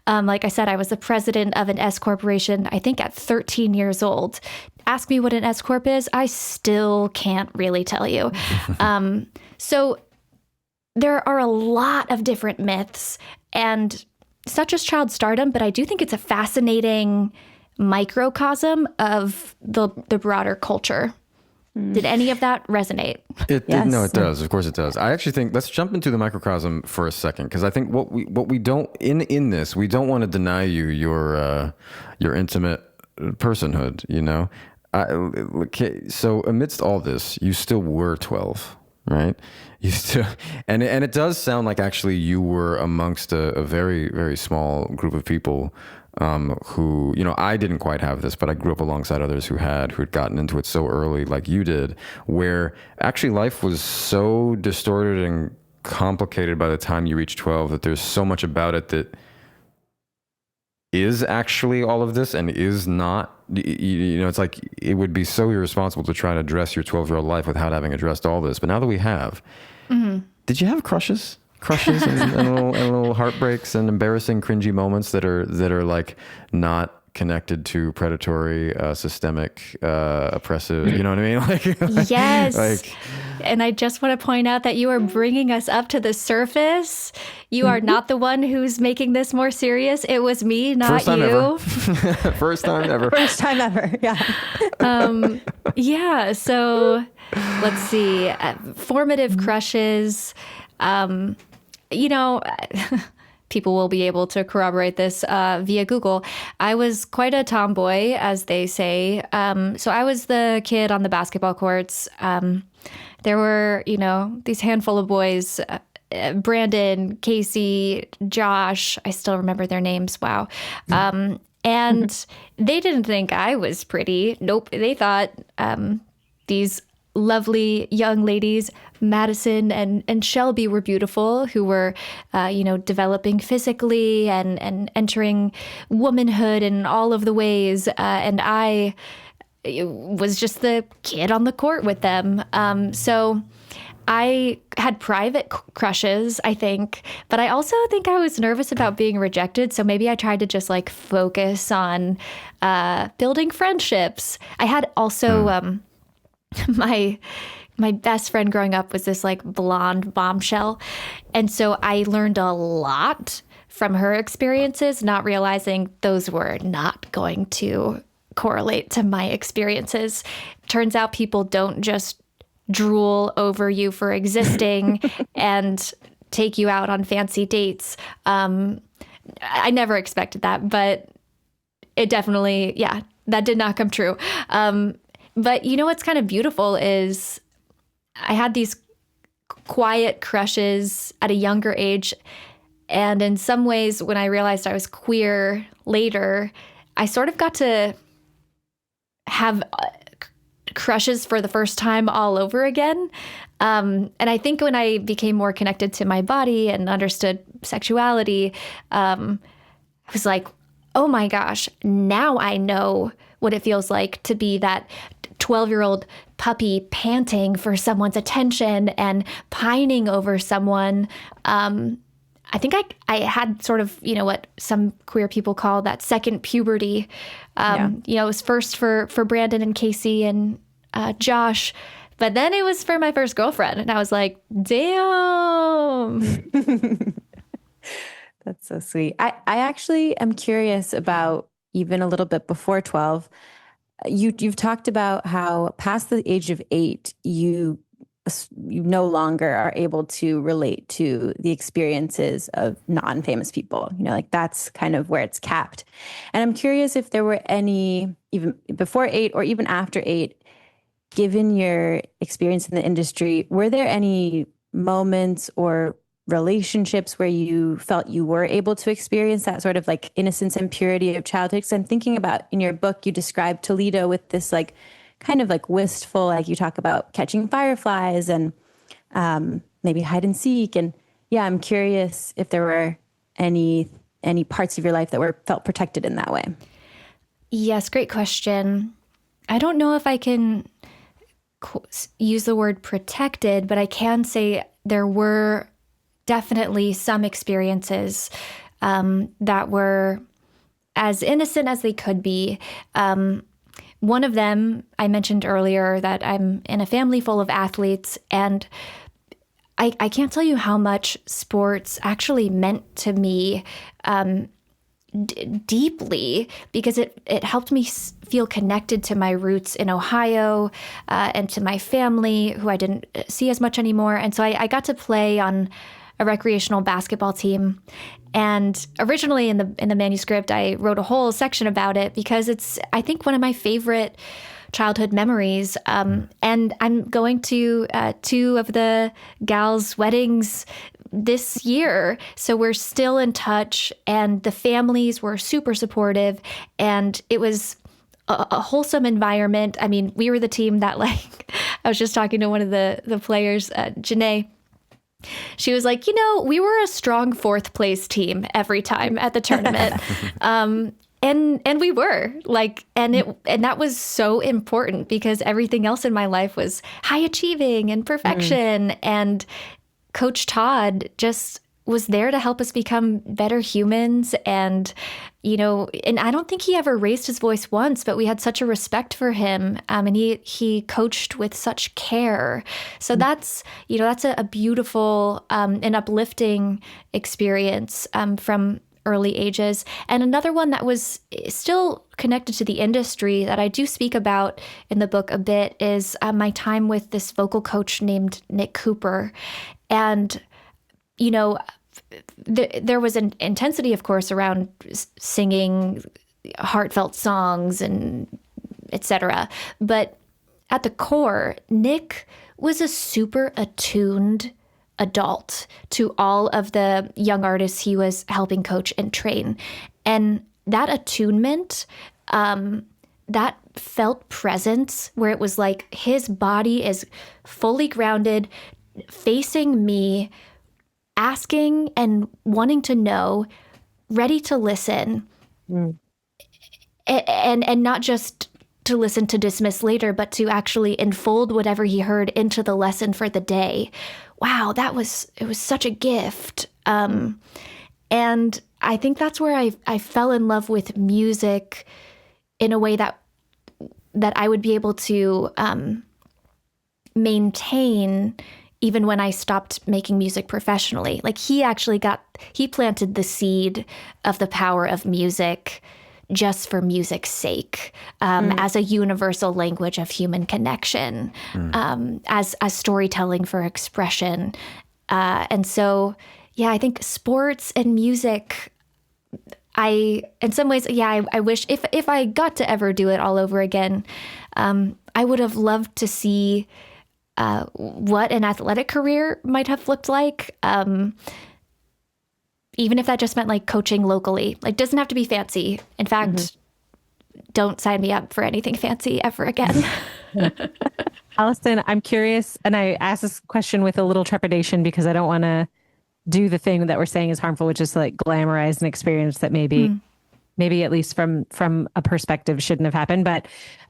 Like I said, I was the president of an S corporation, I think at 13 years old. Ask me what an S corp is, I still can't really tell you. So there are a lot of different myths, and it's not just child stardom, but I do think it's a fascinating microcosm of the broader culture. Did any of that resonate? Yes. No, it does. Of course it does. I actually think, let's jump into the microcosm for a second, because I think what we don't, in this, we don't want to deny you your intimate personhood, So amidst all this, you still were 12, right? You still, and it does sound like actually you were amongst a very, very small group of people who, I didn't quite have this, but I grew up alongside others who had gotten into it so early, like you did, where actually life was so distorted and complicated by the time you reach 12 that there's so much about it that is actually all of this and is not. It's like it would be so irresponsible to try and address your 12-year-old life without having addressed all this. But now that we have, did you have crushes and little heartbreaks and embarrassing, cringy moments that are like not connected to predatory, systemic, oppressive? You know what I mean? Yes. And I just want to point out that you are bringing us up to the surface. You are not the one who's making this more serious. It was me, not First time you. ever. First time ever. First time ever. Yeah. Yeah. So let's see. Formative crushes. People will be able to corroborate this via Google. I was quite a tomboy, as they say. So I was the kid on the basketball courts. There were, these handful of boys, Brandon, Casey, Josh. I still remember their names. Wow. And they didn't think I was pretty. Nope. They thought these lovely young ladies, Madison and Shelby, were beautiful, who were, developing physically and entering womanhood in all of the ways. And I was just the kid on the court with them. So I had private crushes, I think, but I also think I was nervous about being rejected. So maybe I tried to just focus on building friendships. I had also my best friend growing up was this blonde bombshell. And so I learned a lot from her experiences, not realizing those were not going to correlate to my experiences. Turns out people don't just drool over you for existing and take you out on fancy dates. I never expected that, but it definitely, that did not come true. But what's kind of beautiful is I had these quiet crushes at a younger age. And in some ways, when I realized I was queer later, I sort of got to have crushes for the first time all over again. And I think when I became more connected to my body and understood sexuality, I was like, oh my gosh, now I know what it feels like to be that 12-year-old puppy panting for someone's attention and pining over someone. I think I had sort of, what some queer people call that second puberty. It was first for Brandon and Casey and Josh, but then it was for my first girlfriend. And I was like, damn. That's so sweet. I actually am curious about even a little bit before 12. You've talked about how past the age of 8, you no longer are able to relate to the experiences of non-famous people. That's kind of where it's capped. And I'm curious if there were any, even before 8 or even after 8, given your experience in the industry, were there any moments or relationships where you felt you were able to experience that sort of innocence and purity of childhood? Because I'm thinking about, in your book, you described Toledo with this kind of wistful, you talk about catching fireflies and maybe hide and seek. And I'm curious if there were any parts of your life that felt protected in that way. Yes, great question. I don't know if I can use the word protected, but I can say there were definitely some experiences that were as innocent as they could be. One of them, I mentioned earlier that I'm in a family full of athletes, and I can't tell you how much sports actually meant to me deeply, because it helped me feel connected to my roots in Ohio and to my family, who I didn't see as much anymore. And so I got to play on a recreational basketball team. And originally in the manuscript, I wrote a whole section about it because it's, I think, one of my favorite childhood memories. And I'm going to 2 of the gals' weddings this year. So we're still in touch, and the families were super supportive, and it was a wholesome environment. I mean, we were the team that, like, I was just talking to one of the players, Janae. She was like, we were a strong fourth place team every time at the tournament. And we were like, and that was so important because everything else in my life was high achieving and perfection. And Coach Todd just was there to help us become better humans. And, and I don't think he ever raised his voice once, but we had such a respect for him. And he coached with such care. So that's a beautiful and uplifting experience from early ages. And another one that was still connected to the industry that I do speak about in the book a bit is my time with this vocal coach named Nick Cooper. And, there was an intensity, of course, around singing heartfelt songs and etc. But at the core, Nick was a super attuned adult to all of the young artists he was helping coach and train. And that attunement, that felt presence where it was like his body is fully grounded, facing me, asking and wanting to know, ready to listen, and not just to listen to dismiss later, but to actually enfold whatever he heard into the lesson for the day. Wow, it was such a gift. And I think that's where I fell in love with music in a way that I would be able to maintain even when I stopped making music professionally. Like he planted the seed of the power of music just for music's sake, as a universal language of human connection, as storytelling for expression. And so, I think sports and music, in some ways, I wish if I got to ever do it all over again, I would have loved to see what an athletic career might have looked like. Even if that just meant like coaching locally, like doesn't have to be fancy. In fact, don't sign me up for anything fancy ever again. Allison, I'm curious, and I ask this question with a little trepidation because I don't want to do the thing that we're saying is harmful, which is to like glamorize an experience that maybe at least from a perspective shouldn't have happened. But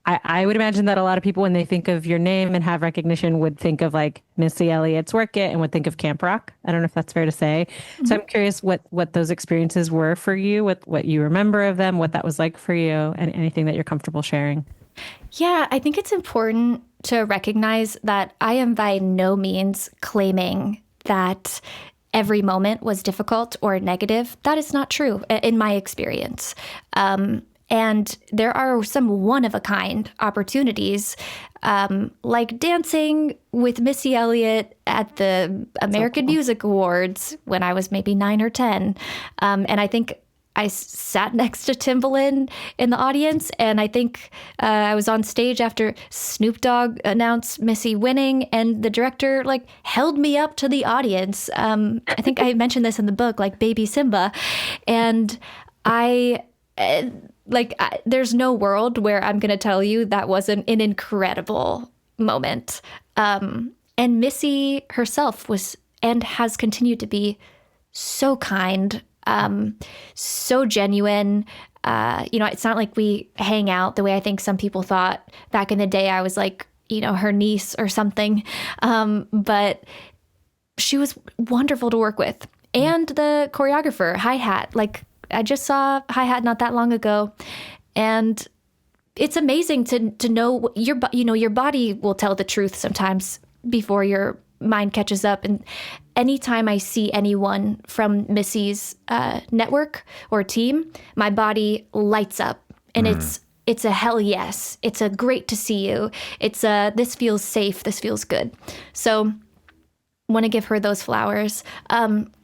I would imagine that a lot of people, when they think of your name and have recognition, would think of like Missy Elliott's Work It and would think of Camp Rock. I don't know if that's fair to say. So I'm curious what those experiences were for you, what you remember of them, what that was like for you, and anything that you're comfortable sharing. Yeah, I think it's important to recognize that I am by no means claiming that every moment was difficult or negative. That is not true in my experience. And there are some one-of-a-kind opportunities, like dancing with Missy Elliott at the American Music Awards when I was maybe 9 or 10. And I think I sat next to Timbaland in the audience, and I think I was on stage after Snoop Dogg announced Missy winning, and the director like held me up to the audience. I think I mentioned this in the book, like Baby Simba, and there's no world where I'm going to tell you that wasn't an incredible moment. And Missy herself was and has continued to be so kind, so genuine. It's not like we hang out the way I think some people thought back in the day. I was like, her niece or something. But she was wonderful to work with. And the choreographer, Hi-Hat, like I just saw Hi-Hat not that long ago. And it's amazing to know your body will tell the truth sometimes before your mind catches up. And anytime I see anyone from Missy's network or team, my body lights up, and it's a hell yes. It's a great to see you. It's this feels safe. This feels good. So want to give her those flowers.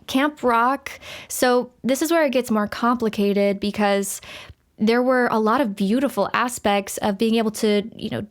Camp Rock. So this is where it gets more complicated because there were a lot of beautiful aspects of being able to,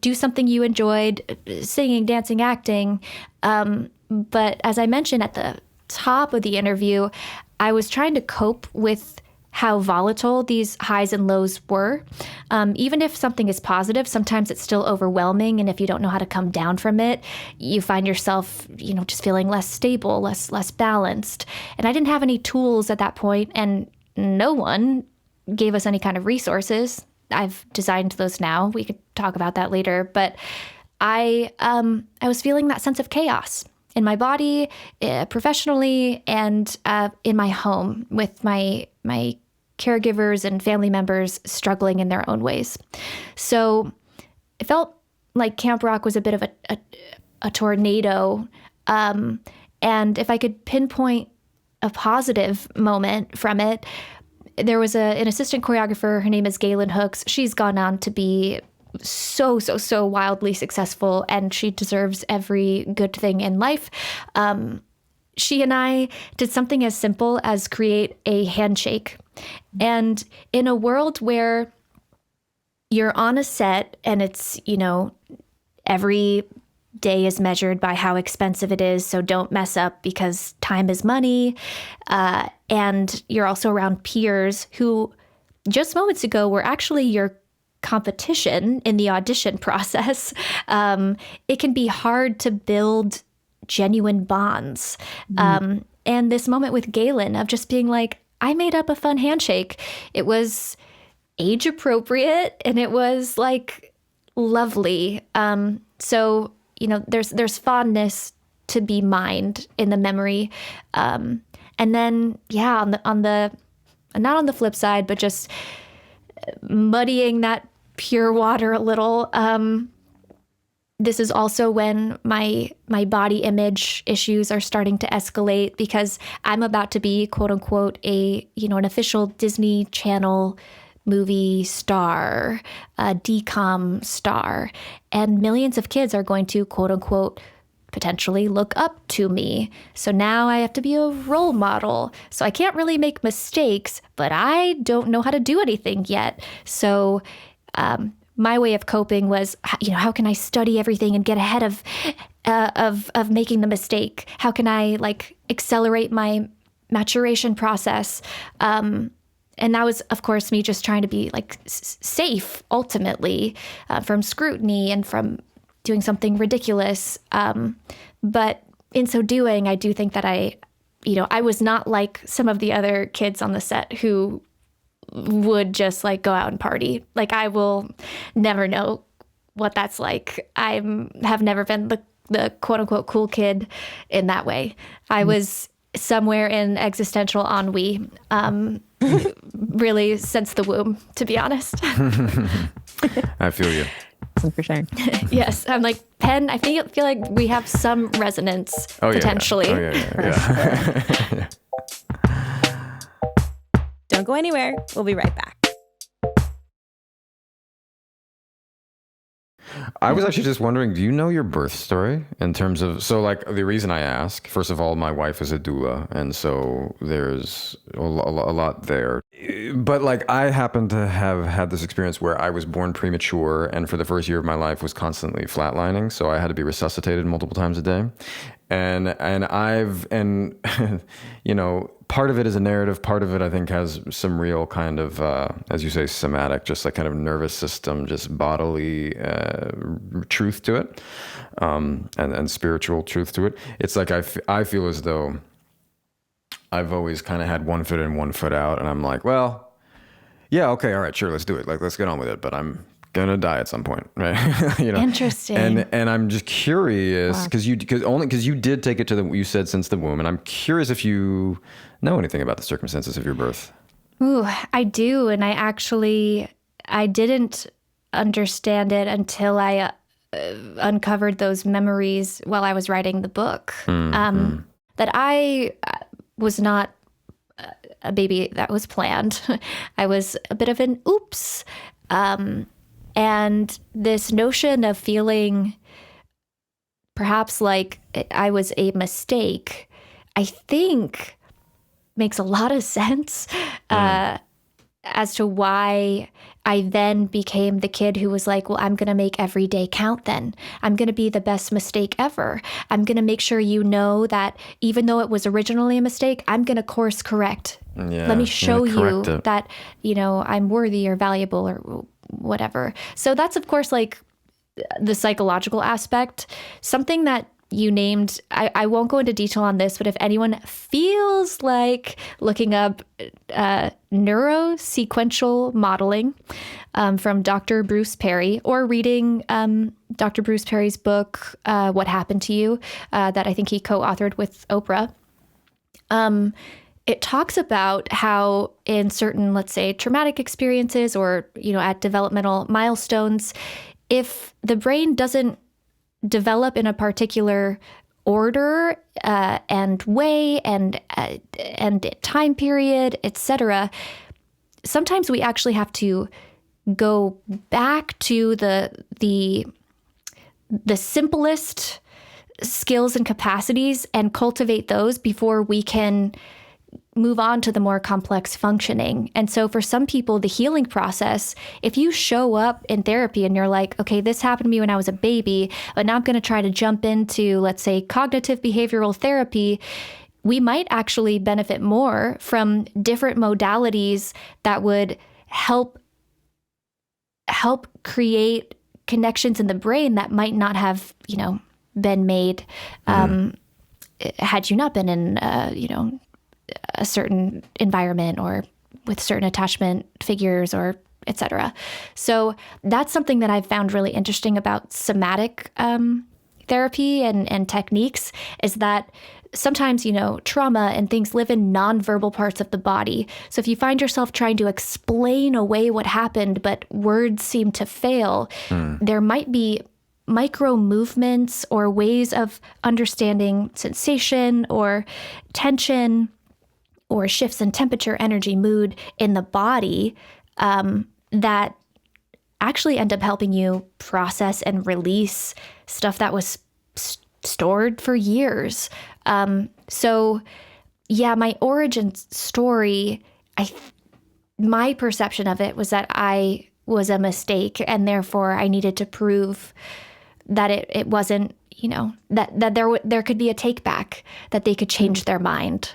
do something you enjoyed, singing, dancing, acting. But as I mentioned at top of the interview, I was trying to cope with how volatile these highs and lows were. Even if something is positive, sometimes it's still overwhelming. And if you don't know how to come down from it, you find yourself, just feeling less stable, less balanced. And I didn't have any tools at that point, and no one gave us any kind of resources. I've designed those now. We could talk about that later. But I was feeling that sense of chaos in my body, professionally, and in my home with my caregivers and family members struggling in their own ways. So it felt like Camp Rock was a bit of a tornado. And if I could pinpoint a positive moment from it, there was an assistant choreographer. Her name is Galen Hooks. She's gone on to be so wildly successful, and she deserves every good thing in life. She and I did something as simple as create a handshake. And in a world where you're on a set and it's, every day is measured by how expensive it is, so don't mess up because time is money. And you're also around peers who just moments ago were actually your competition in the audition process. It can be hard to build genuine bonds. And this moment with Galen of just being like, I made up a fun handshake. It was age appropriate and it was like lovely. So, there's fondness to be mined in the memory. And then, on the not on the flip side, but just muddying that pure water a little. This is also when my body image issues are starting to escalate because I'm about to be, quote unquote, an official Disney Channel movie star, a DCOM star, and millions of kids are going to, quote unquote, potentially look up to me. So now I have to be a role model. So I can't really make mistakes, but I don't know how to do anything yet. So my way of coping was, how can I study everything and get ahead of making the mistake? How can I accelerate my maturation process? And that was, of course, me just trying to be safe ultimately from scrutiny and from doing something ridiculous. But in so doing, I do think that I was not like some of the other kids on the set who would just go out and party. I will never know what that's like. I have never been the quote unquote cool kid in that way. I was somewhere in existential ennui, really since the womb, to be honest. I feel you. For sure. Yes, I'm like, Penn, I feel like we have some resonance potentially. Yeah. Don't go anywhere. We'll be right back. I was actually just wondering, do you know your birth story in terms of, the reason I ask, first of all, my wife is a doula, and so there's a lot there. But I happen to have had this experience where I was born premature and for the first year of my life was constantly flatlining, so I had to be resuscitated multiple times a day. And part of it is a narrative, part of it I think has some real kind of, as you say, somatic, just kind of nervous system, just bodily truth to it, and spiritual truth to it. It's I feel as though I've always kind of had one foot in, one foot out, and I'm like, well, yeah, okay, all right, sure, let's do it. Let's get on with it, but I'm gonna die at some point, right? Interesting. And I'm just curious because you did take it to you said since the womb, and I'm curious if you know anything about the circumstances of your birth. Ooh, I do, and I didn't understand it until I uncovered those memories while I was writing the book. That I was not a baby that was planned. I was a bit of an oops. And this notion of feeling perhaps like I was a mistake, I think makes a lot of sense. as to why I then became the kid who was like, well, I'm going to make every day count then. I'm going to be the best mistake ever. I'm going to make sure you know that even though it was originally a mistake, I'm going to course correct. Yeah, Let me show you it. that, I'm worthy or valuable or whatever. So that's, of course, like the psychological aspect. Something that you named, I won't go into detail on this, but if anyone feels like looking up neurosequential modeling from Dr. Bruce Perry, or reading Dr. Bruce Perry's book, What Happened to You, that I think he co-authored with Oprah, it talks about how in certain, let's say, traumatic experiences or, at developmental milestones, if the brain doesn't develop in a particular order and way and time period, etc., sometimes we actually have to go back to the simplest skills and capacities and cultivate those before we can move on to the more complex functioning. And so for some people, the healing process, if you show up in therapy and you're like, okay, this happened to me when I was a baby, but now I'm going to try to jump into, let's say, cognitive behavioral therapy, we might actually benefit more from different modalities that would help create connections in the brain that might not have, been made had you not been in, a certain environment or with certain attachment figures or etc. So that's something that I've found really interesting about somatic therapy and techniques, is that sometimes, trauma and things live in nonverbal parts of the body. So if you find yourself trying to explain away what happened, but words seem to fail, there might be micro movements or ways of understanding sensation or tension or shifts in temperature, energy, mood in the body that actually end up helping you process and release stuff that was stored for years. So yeah, my origin story, my perception of it was that I was a mistake, and therefore I needed to prove that it wasn't, that there could be a take back, that they could change their mind.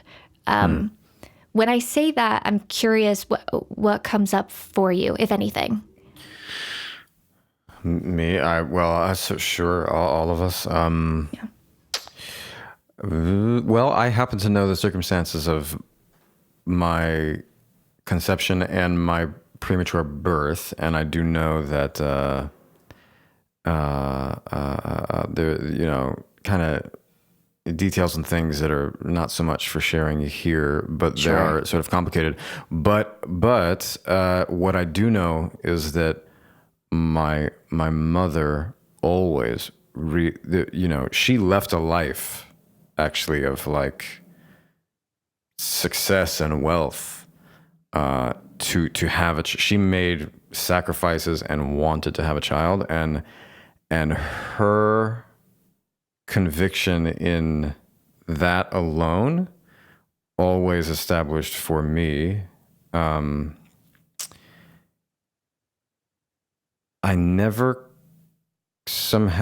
When I say that, I'm curious what comes up for you, if anything. Me, sure, all of us. Yeah. Well, I happen to know the circumstances of my conception and my premature birth, and I do know that there, kind of details and things that are not so much for sharing here, but Sure. They are sort of complicated. But what I do know is that my mother always, she left a life actually of like success and wealth to have she made sacrifices and wanted to have a child, and her conviction in that alone always established for me,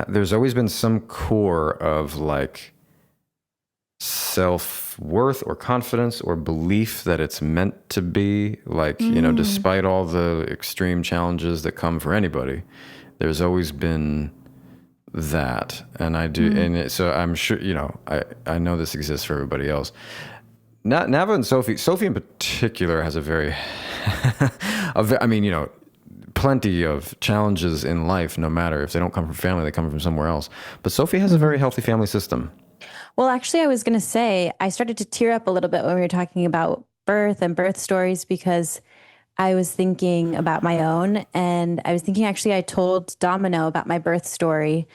there's always been some core of like self-worth or confidence or belief that it's meant to be, like, despite all the extreme challenges that come for anybody, there's always been that. And I do, and so I'm sure, I know this exists for everybody else. Nava and Sophie in particular has a very, plenty of challenges in life, no matter if they don't come from family, they come from somewhere else. But Sophie has a very healthy family system. Well, actually, I was going to say, I started to tear up a little bit when we were talking about birth and birth stories, because I was thinking about my own, and I was thinking, actually, I told Domino about my birth story.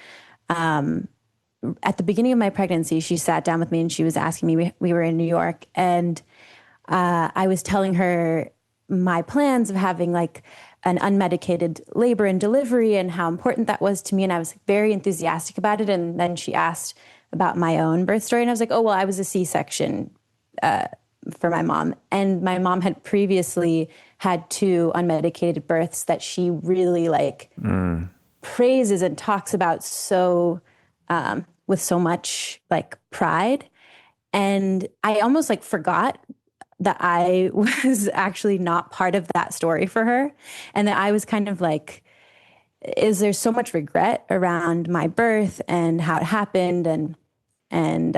At the beginning of my pregnancy, she sat down with me and she was asking me, we were in New York, and I was telling her my plans of having like an unmedicated labor and delivery and how important that was to me. And I was very enthusiastic about it. And then she asked about my own birth story. And I was like, oh, well, I was a C-section for my mom. And my mom had previously had 2 unmedicated births that she really like praises and talks about so with so much like pride. And I almost like forgot that I was actually not part of that story for her. And that I was kind of like, is there so much regret around my birth and how it happened? And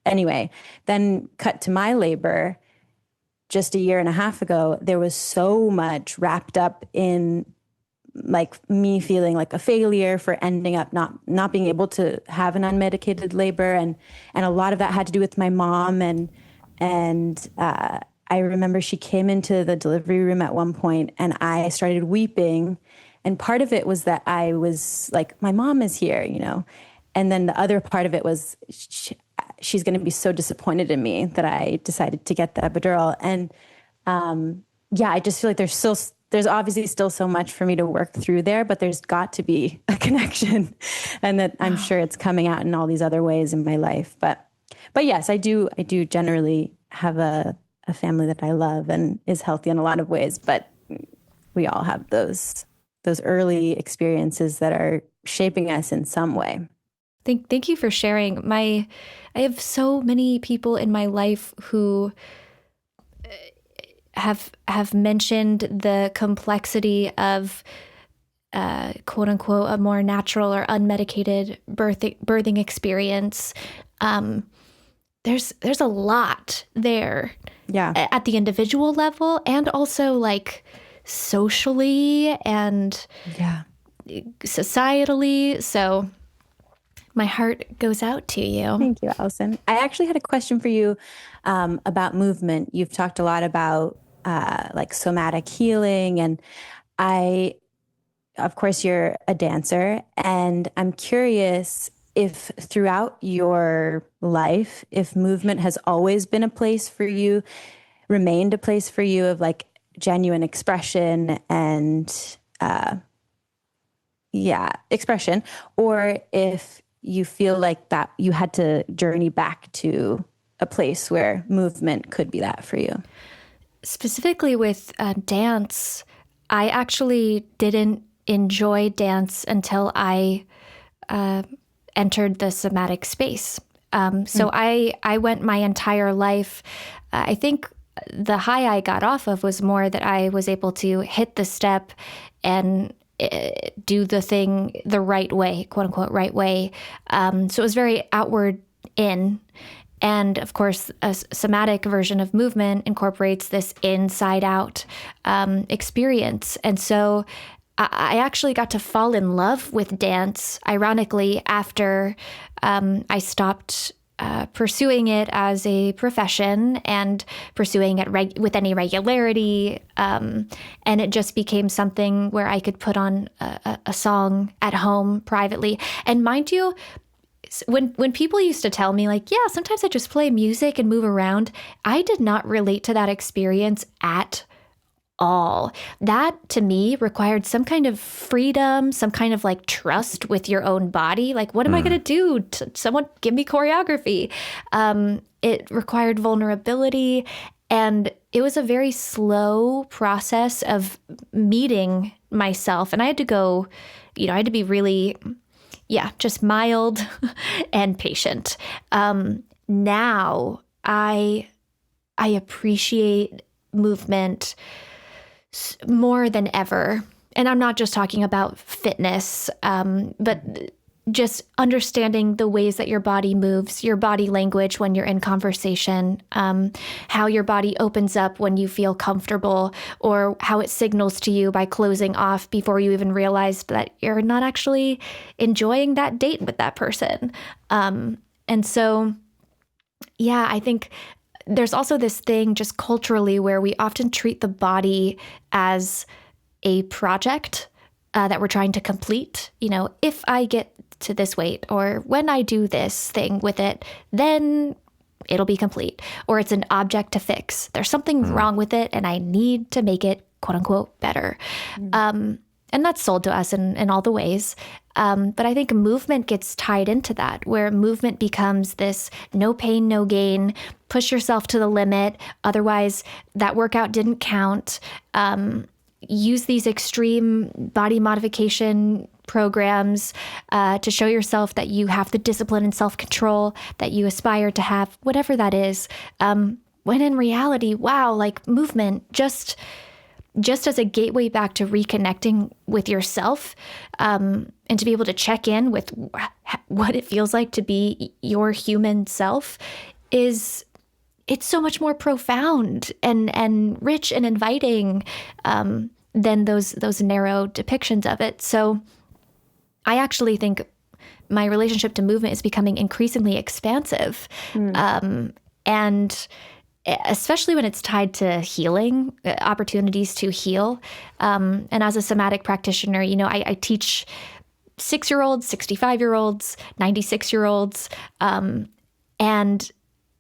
anyway, then cut to my labor just a year and a half ago, there was so much wrapped up in like me feeling like a failure for ending up not being able to have an unmedicated labor. And a lot of that had to do with my mom. And I remember she came into the delivery room at one point and I started weeping. And part of it was that I was like, my mom is here, you know? And then the other part of it was she's going to be so disappointed in me that I decided to get the epidural. And I just feel like there's obviously still so much for me to work through there, but there's got to be a connection, and that I'm sure it's coming out in all these other ways in my life. But yes, I do generally have a family that I love and is healthy in a lot of ways, but we all have those early experiences that are shaping us in some way. Thank you for sharing. I have so many people in my life who have mentioned the complexity of quote unquote a more natural or unmedicated birthing experience. There's a lot there. Yeah. At the individual level and also like socially and societally. So my heart goes out to you. Thank you, Allison. I actually had a question for you about movement. You've talked a lot about like somatic healing, and of course, you're a dancer, and I'm curious if throughout your life, if movement has always been a place for you, remained a place for you of like genuine expression and expression, or if you feel like that you had to journey back to a place where movement could be that for you. Specifically with dance, I actually didn't enjoy dance until I entered the somatic space. So I went my entire life. I think the high I got off of was more that I was able to hit the step and do the thing the right way, quote unquote, right way. So it was very outward in. And of course, a somatic version of movement incorporates this inside out experience. And so I actually got to fall in love with dance, ironically, after I stopped pursuing it as a profession and pursuing it with any regularity. And it just became something where I could put on a song at home privately. And mind you, when people used to tell me like, yeah, sometimes I just play music and move around, I did not relate to that experience at all. That to me required some kind of freedom, some kind of like trust with your own body. Like, what am I going to do? Someone give me choreography. It required vulnerability. And it was a very slow process of meeting myself. And I had to go, I had to be really, just mild and patient. Now I appreciate movement more than ever. And I'm not just talking about fitness, but just understanding the ways that your body moves, your body language when you're in conversation, how your body opens up when you feel comfortable, or how it signals to you by closing off before you even realize that you're not actually enjoying that date with that person. And so, I think there's also this thing just culturally where we often treat the body as a project that we're trying to complete. If I get to this weight, or when I do this thing with it, then it'll be complete. Or it's an object to fix. There's something wrong with it and I need to make it, quote unquote, better. And that's sold to us in all the ways. But I think movement gets tied into that, where movement becomes this no pain, no gain, push yourself to the limit. Otherwise, that workout didn't count. Use these extreme body modification programs to show yourself that you have the discipline and self-control that you aspire to have, whatever that is. When in reality, wow, like movement just as a gateway back to reconnecting with yourself, and to be able to check in with what it feels like to be your human self it's so much more profound and rich and inviting than those narrow depictions of it. So I actually think my relationship to movement is becoming increasingly expansive. And especially when it's tied to healing, opportunities to heal. And as a somatic practitioner, I teach 6-year-olds, 65-year-olds, 96-year-olds. And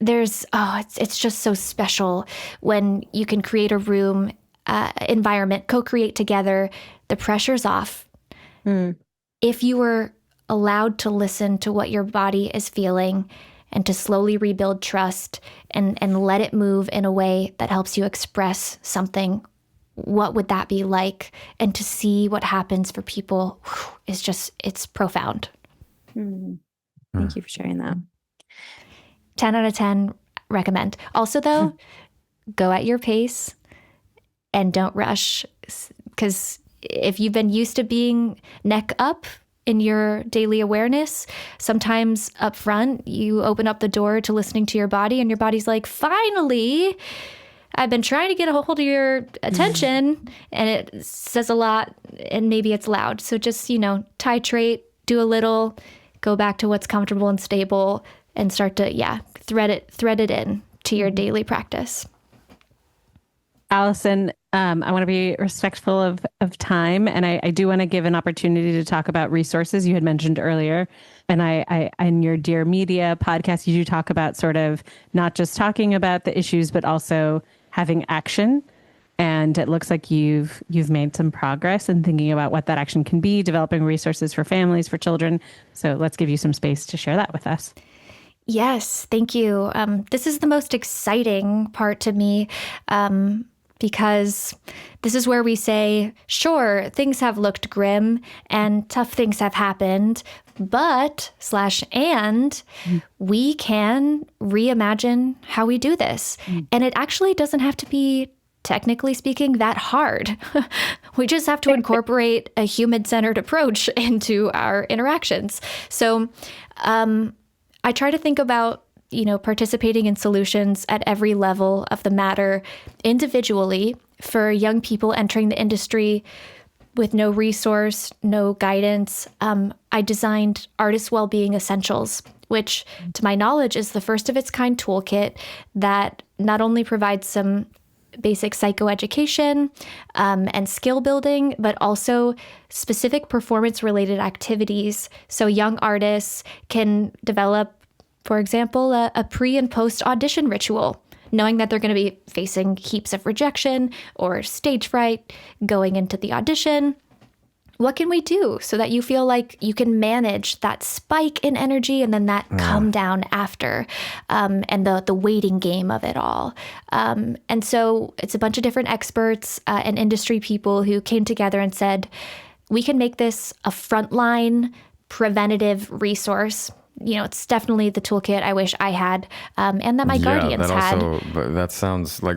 there's, it's just so special when you can create a room, environment, co-create together, the pressure's off. If you were allowed to listen to what your body is feeling and to slowly rebuild trust and let it move in a way that helps you express something, what would that be like? And to see what happens for people is just, it's profound. Thank you for sharing that. 10 out of 10 recommend. Also though, go at your pace and don't rush, because if you've been used to being neck up in your daily awareness, sometimes up front, you open up the door to listening to your body and your body's like, finally, I've been trying to get a hold of your attention, and it says a lot and maybe it's loud. So just, titrate, do a little, go back to what's comfortable and stable and start to, thread it in to your daily practice. Allison, I want to be respectful of time, and I do want to give an opportunity to talk about resources you had mentioned earlier. And I in your Dear Media podcast, you do talk about sort of not just talking about the issues, but also having action. And it looks like you've made some progress in thinking about what that action can be, developing resources for families, for children. So let's give you some space to share that with us. Yes, thank you. This is the most exciting part to me. Because this is where we say, sure, things have looked grim and tough things have happened, but we can reimagine how we do this. And it actually doesn't have to be, technically speaking, that hard. We just have to incorporate a human-centered approach into our interactions. So I try to think about participating in solutions at every level of the matter individually for young people entering the industry with no resource, no guidance. I designed Artist Wellbeing Essentials, which to my knowledge is the first of its kind toolkit that not only provides some basic psychoeducation and skill building, but also specific performance-related activities. So young artists can develop, for example, a pre and post audition ritual, knowing that they're going to be facing heaps of rejection or stage fright going into the audition. What can we do so that you feel like you can manage that spike in energy and then that come down after, and the waiting game of it all? And so it's a bunch of different experts and industry people who came together and said, we can make this a frontline preventative resource. It's definitely the toolkit I wish I had, and that my guardians had. But that sounds like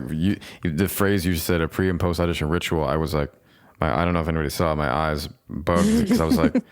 the phrase you said, a pre and post audition ritual. I was like, I don't know if anybody saw it, my eyes bugged because I was like,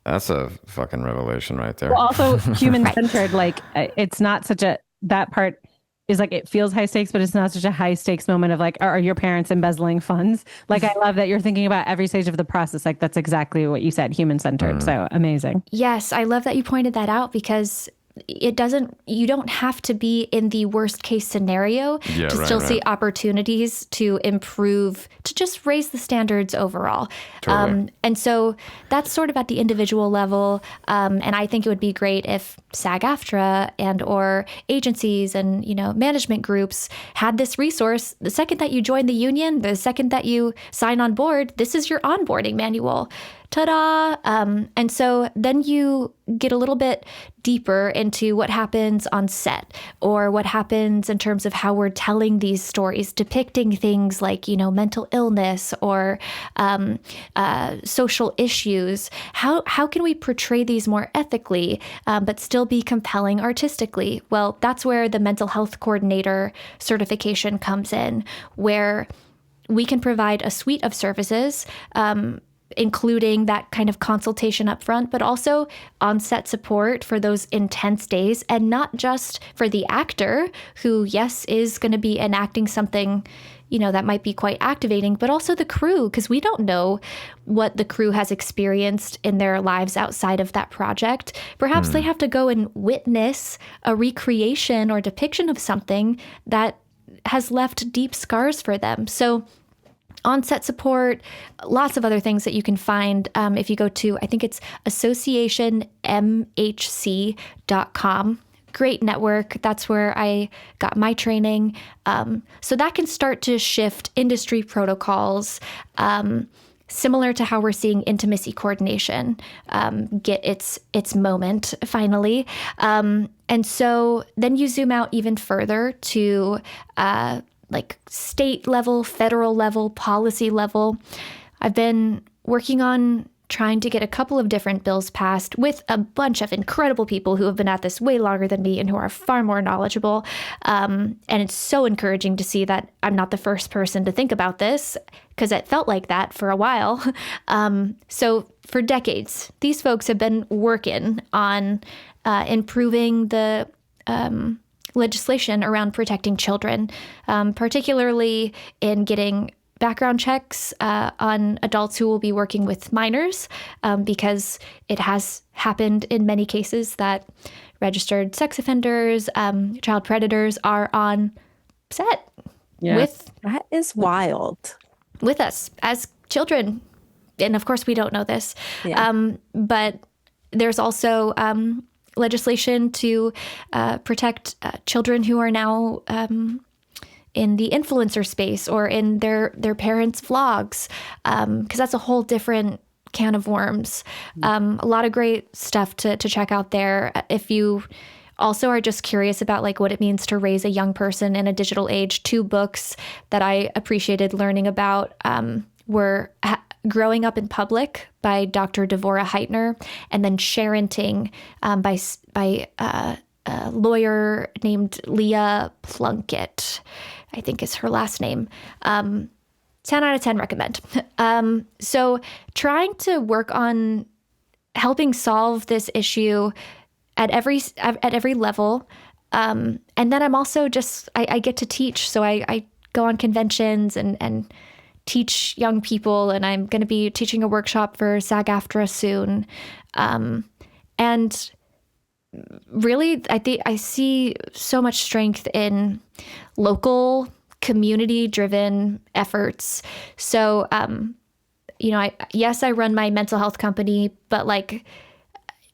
that's a fucking revelation right there. Well, also human-centered, like it's not such that part is like, it feels high stakes, but it's not such a high stakes moment of like, are your parents embezzling funds? Like, I love that you're thinking about every stage of the process. Like, that's exactly what you said, human-centered. So amazing. Yes, I love that you pointed that out, because you don't have to be in the worst case scenario to still see opportunities to improve, to just raise the standards overall. Totally. And so that's sort of at the individual level. And I think it would be great if SAG-AFTRA and or agencies and, management groups had this resource. The second that you join the union, the second that you sign on board, this is your onboarding manual. Ta-da! And so then you get a little bit deeper into what happens on set, or what happens in terms of how we're telling these stories, depicting things like, mental illness or social issues. How can we portray these more ethically, but still be compelling artistically? Well, that's where the mental health coordinator certification comes in, where we can provide a suite of services, including that kind of consultation up front, but also on-set support for those intense days, and not just for the actor who, yes, is going to be enacting something, that might be quite activating, but also the crew, because we don't know what the crew has experienced in their lives outside of that project. Perhaps they have to go and witness a recreation or depiction of something that has left deep scars for them. So on-set support, lots of other things that you can find if you go to, I think it's associationmhc.com. Great network. That's where I got my training. So that can start to shift industry protocols, similar to how we're seeing intimacy coordination get its moment finally. And so then you zoom out even further to like state level, federal level, policy level. I've been working on trying to get a couple of different bills passed with a bunch of incredible people who have been at this way longer than me and who are far more knowledgeable. And it's so encouraging to see that I'm not the first person to think about this, because it felt like that for a while. So for decades, these folks have been working on improving the legislation around protecting children, particularly in getting background checks on adults who will be working with minors, because it has happened in many cases that registered sex offenders, child predators are on set that is wild with us as children. And of course, we don't know this, but there's also legislation to protect children who are now in the influencer space or in their parents' vlogs, because that's a whole different can of worms. A lot of great stuff to check out there. If you also are just curious about like what it means to raise a young person in a digital age, 2 books that I appreciated learning about were Growing Up in Public by Dr. Devorah Heitner, and then Sharenting by a lawyer named Leah Plunkett, I think is her last name. 10 out of 10 recommend. So trying to work on helping solve this issue at every level. And then I'm also just, I get to teach. So I go on conventions and teach young people, and I'm going to be teaching a workshop for SAG-AFTRA soon. And really, I think I see so much strength in local, community-driven efforts. So, I run my mental health company, but like,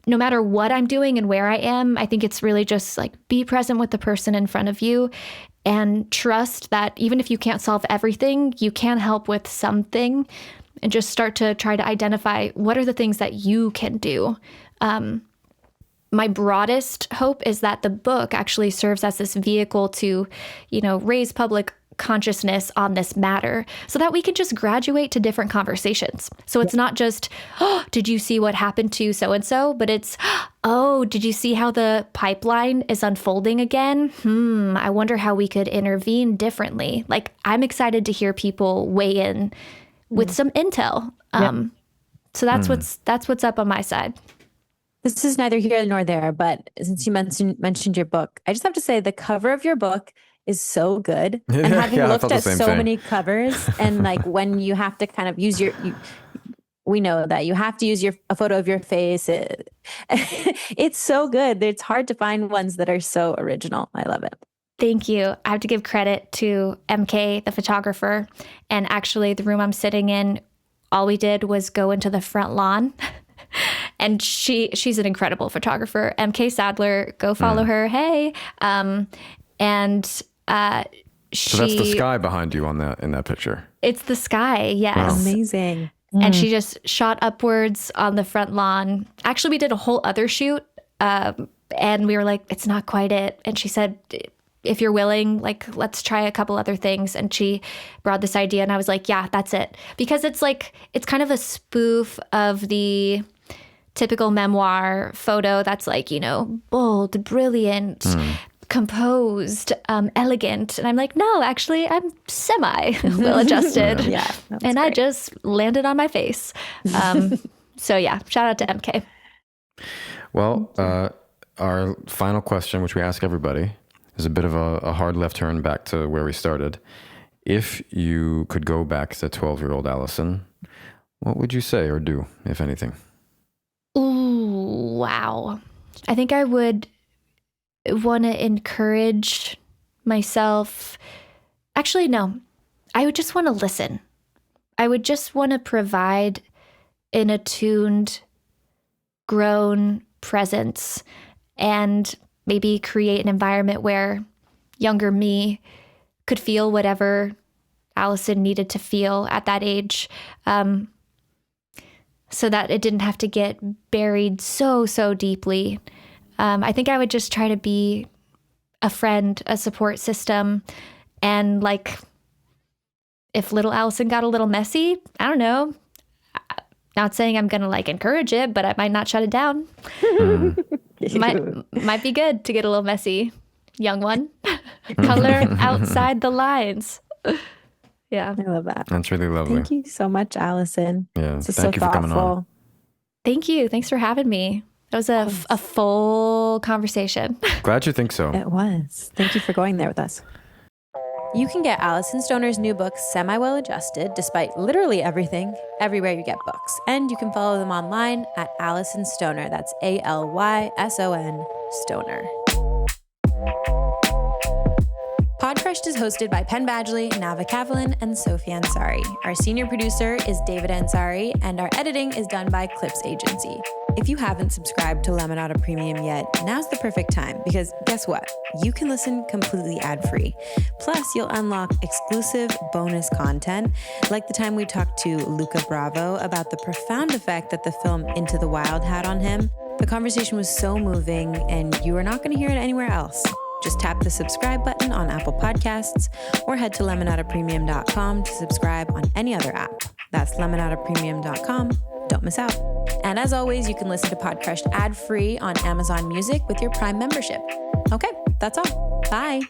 no matter what I'm doing and where I am, I think it's really just like be present with the person in front of you and trust that even if you can't solve everything, you can help with something, and just start to try to identify what are the things that you can do. My broadest hope is that the book actually serves as this vehicle to, raise public consciousness on this matter so that we can just graduate to different conversations. So it's not just, oh, did you see what happened to so-and-so? But it's, oh, did you see how the pipeline is unfolding again? I wonder how we could intervene differently. Like, I'm excited to hear people weigh in with some intel. So that's what's up on my side. This is neither here nor there, but since you mentioned your book, I just have to say the cover of your book is so good. And having looked at so many covers, and like when you have to kind of use we know that you have to use a photo of your face. It's so good. It's hard to find ones that are so original. I love it. Thank you. I have to give credit to MK, the photographer. And actually, the room I'm sitting in, all we did was go into the front lawn. And she's an incredible photographer. MK Sadler, go follow her. Hey. So that's the sky behind you in that picture. It's the sky, yes. Wow. Amazing. And she just shot upwards on the front lawn. Actually, we did a whole other shoot, and we were like, it's not quite it. And she said, if you're willing, like, let's try a couple other things. And she brought this idea, and I was like, yeah, that's it. Because it's kind of a spoof of the typical memoir photo that's like, bold, brilliant, composed, elegant. And I'm like, no, actually, I'm semi well-adjusted. Yeah, and great. I just landed on my face. So yeah, shout out to MK. Well, our final question, which we ask everybody, is a bit of a hard left turn back to where we started. If you could go back to 12-year-old Allison, what would you say or do, if anything? Ooh, wow. I think I would want to encourage myself. Actually, no. I would just want to listen. I would just want to provide an attuned, grown presence and maybe create an environment where younger me could feel whatever Allison needed to feel at that age, so that it didn't have to get buried so deeply. I think I would just try to be a friend, a support system. And like, if little Allison got a little messy, I don't know. Not saying I'm going to like encourage it, but I might not shut it down. Might be good to get a little messy, young one. Color outside the lines. Yeah. I love that. That's really lovely. Thank you so much, Allison. Yeah. This is Thank you for coming on. Thank you. Thanks for having me. That was a full conversation. Glad you think so. It was. Thank you for going there with us. You can get Alyson Stoner's new book, Semi-Well Adjusted, despite literally everything, everywhere you get books. And you can follow them online at Alyson Stoner. That's Alyson Stoner. Podcrushed is hosted by Penn Badgley, Nava Kavalin, and Sophie Ansari. Our senior producer is David Ansari, and our editing is done by Clips Agency. If you haven't subscribed to Lemonada Premium yet, now's the perfect time, because guess what? You can listen completely ad-free. Plus, you'll unlock exclusive bonus content, like the time we talked to Luca Bravo about the profound effect that the film Into the Wild had on him. The conversation was so moving, and you are not going to hear it anywhere else. Just tap the subscribe button on Apple Podcasts or head to lemonadapremium.com to subscribe on any other app. That's lemonadapremium.com. Don't miss out. And as always, you can listen to Podcrushed ad-free on Amazon Music with your Prime membership. Okay, that's all. Bye.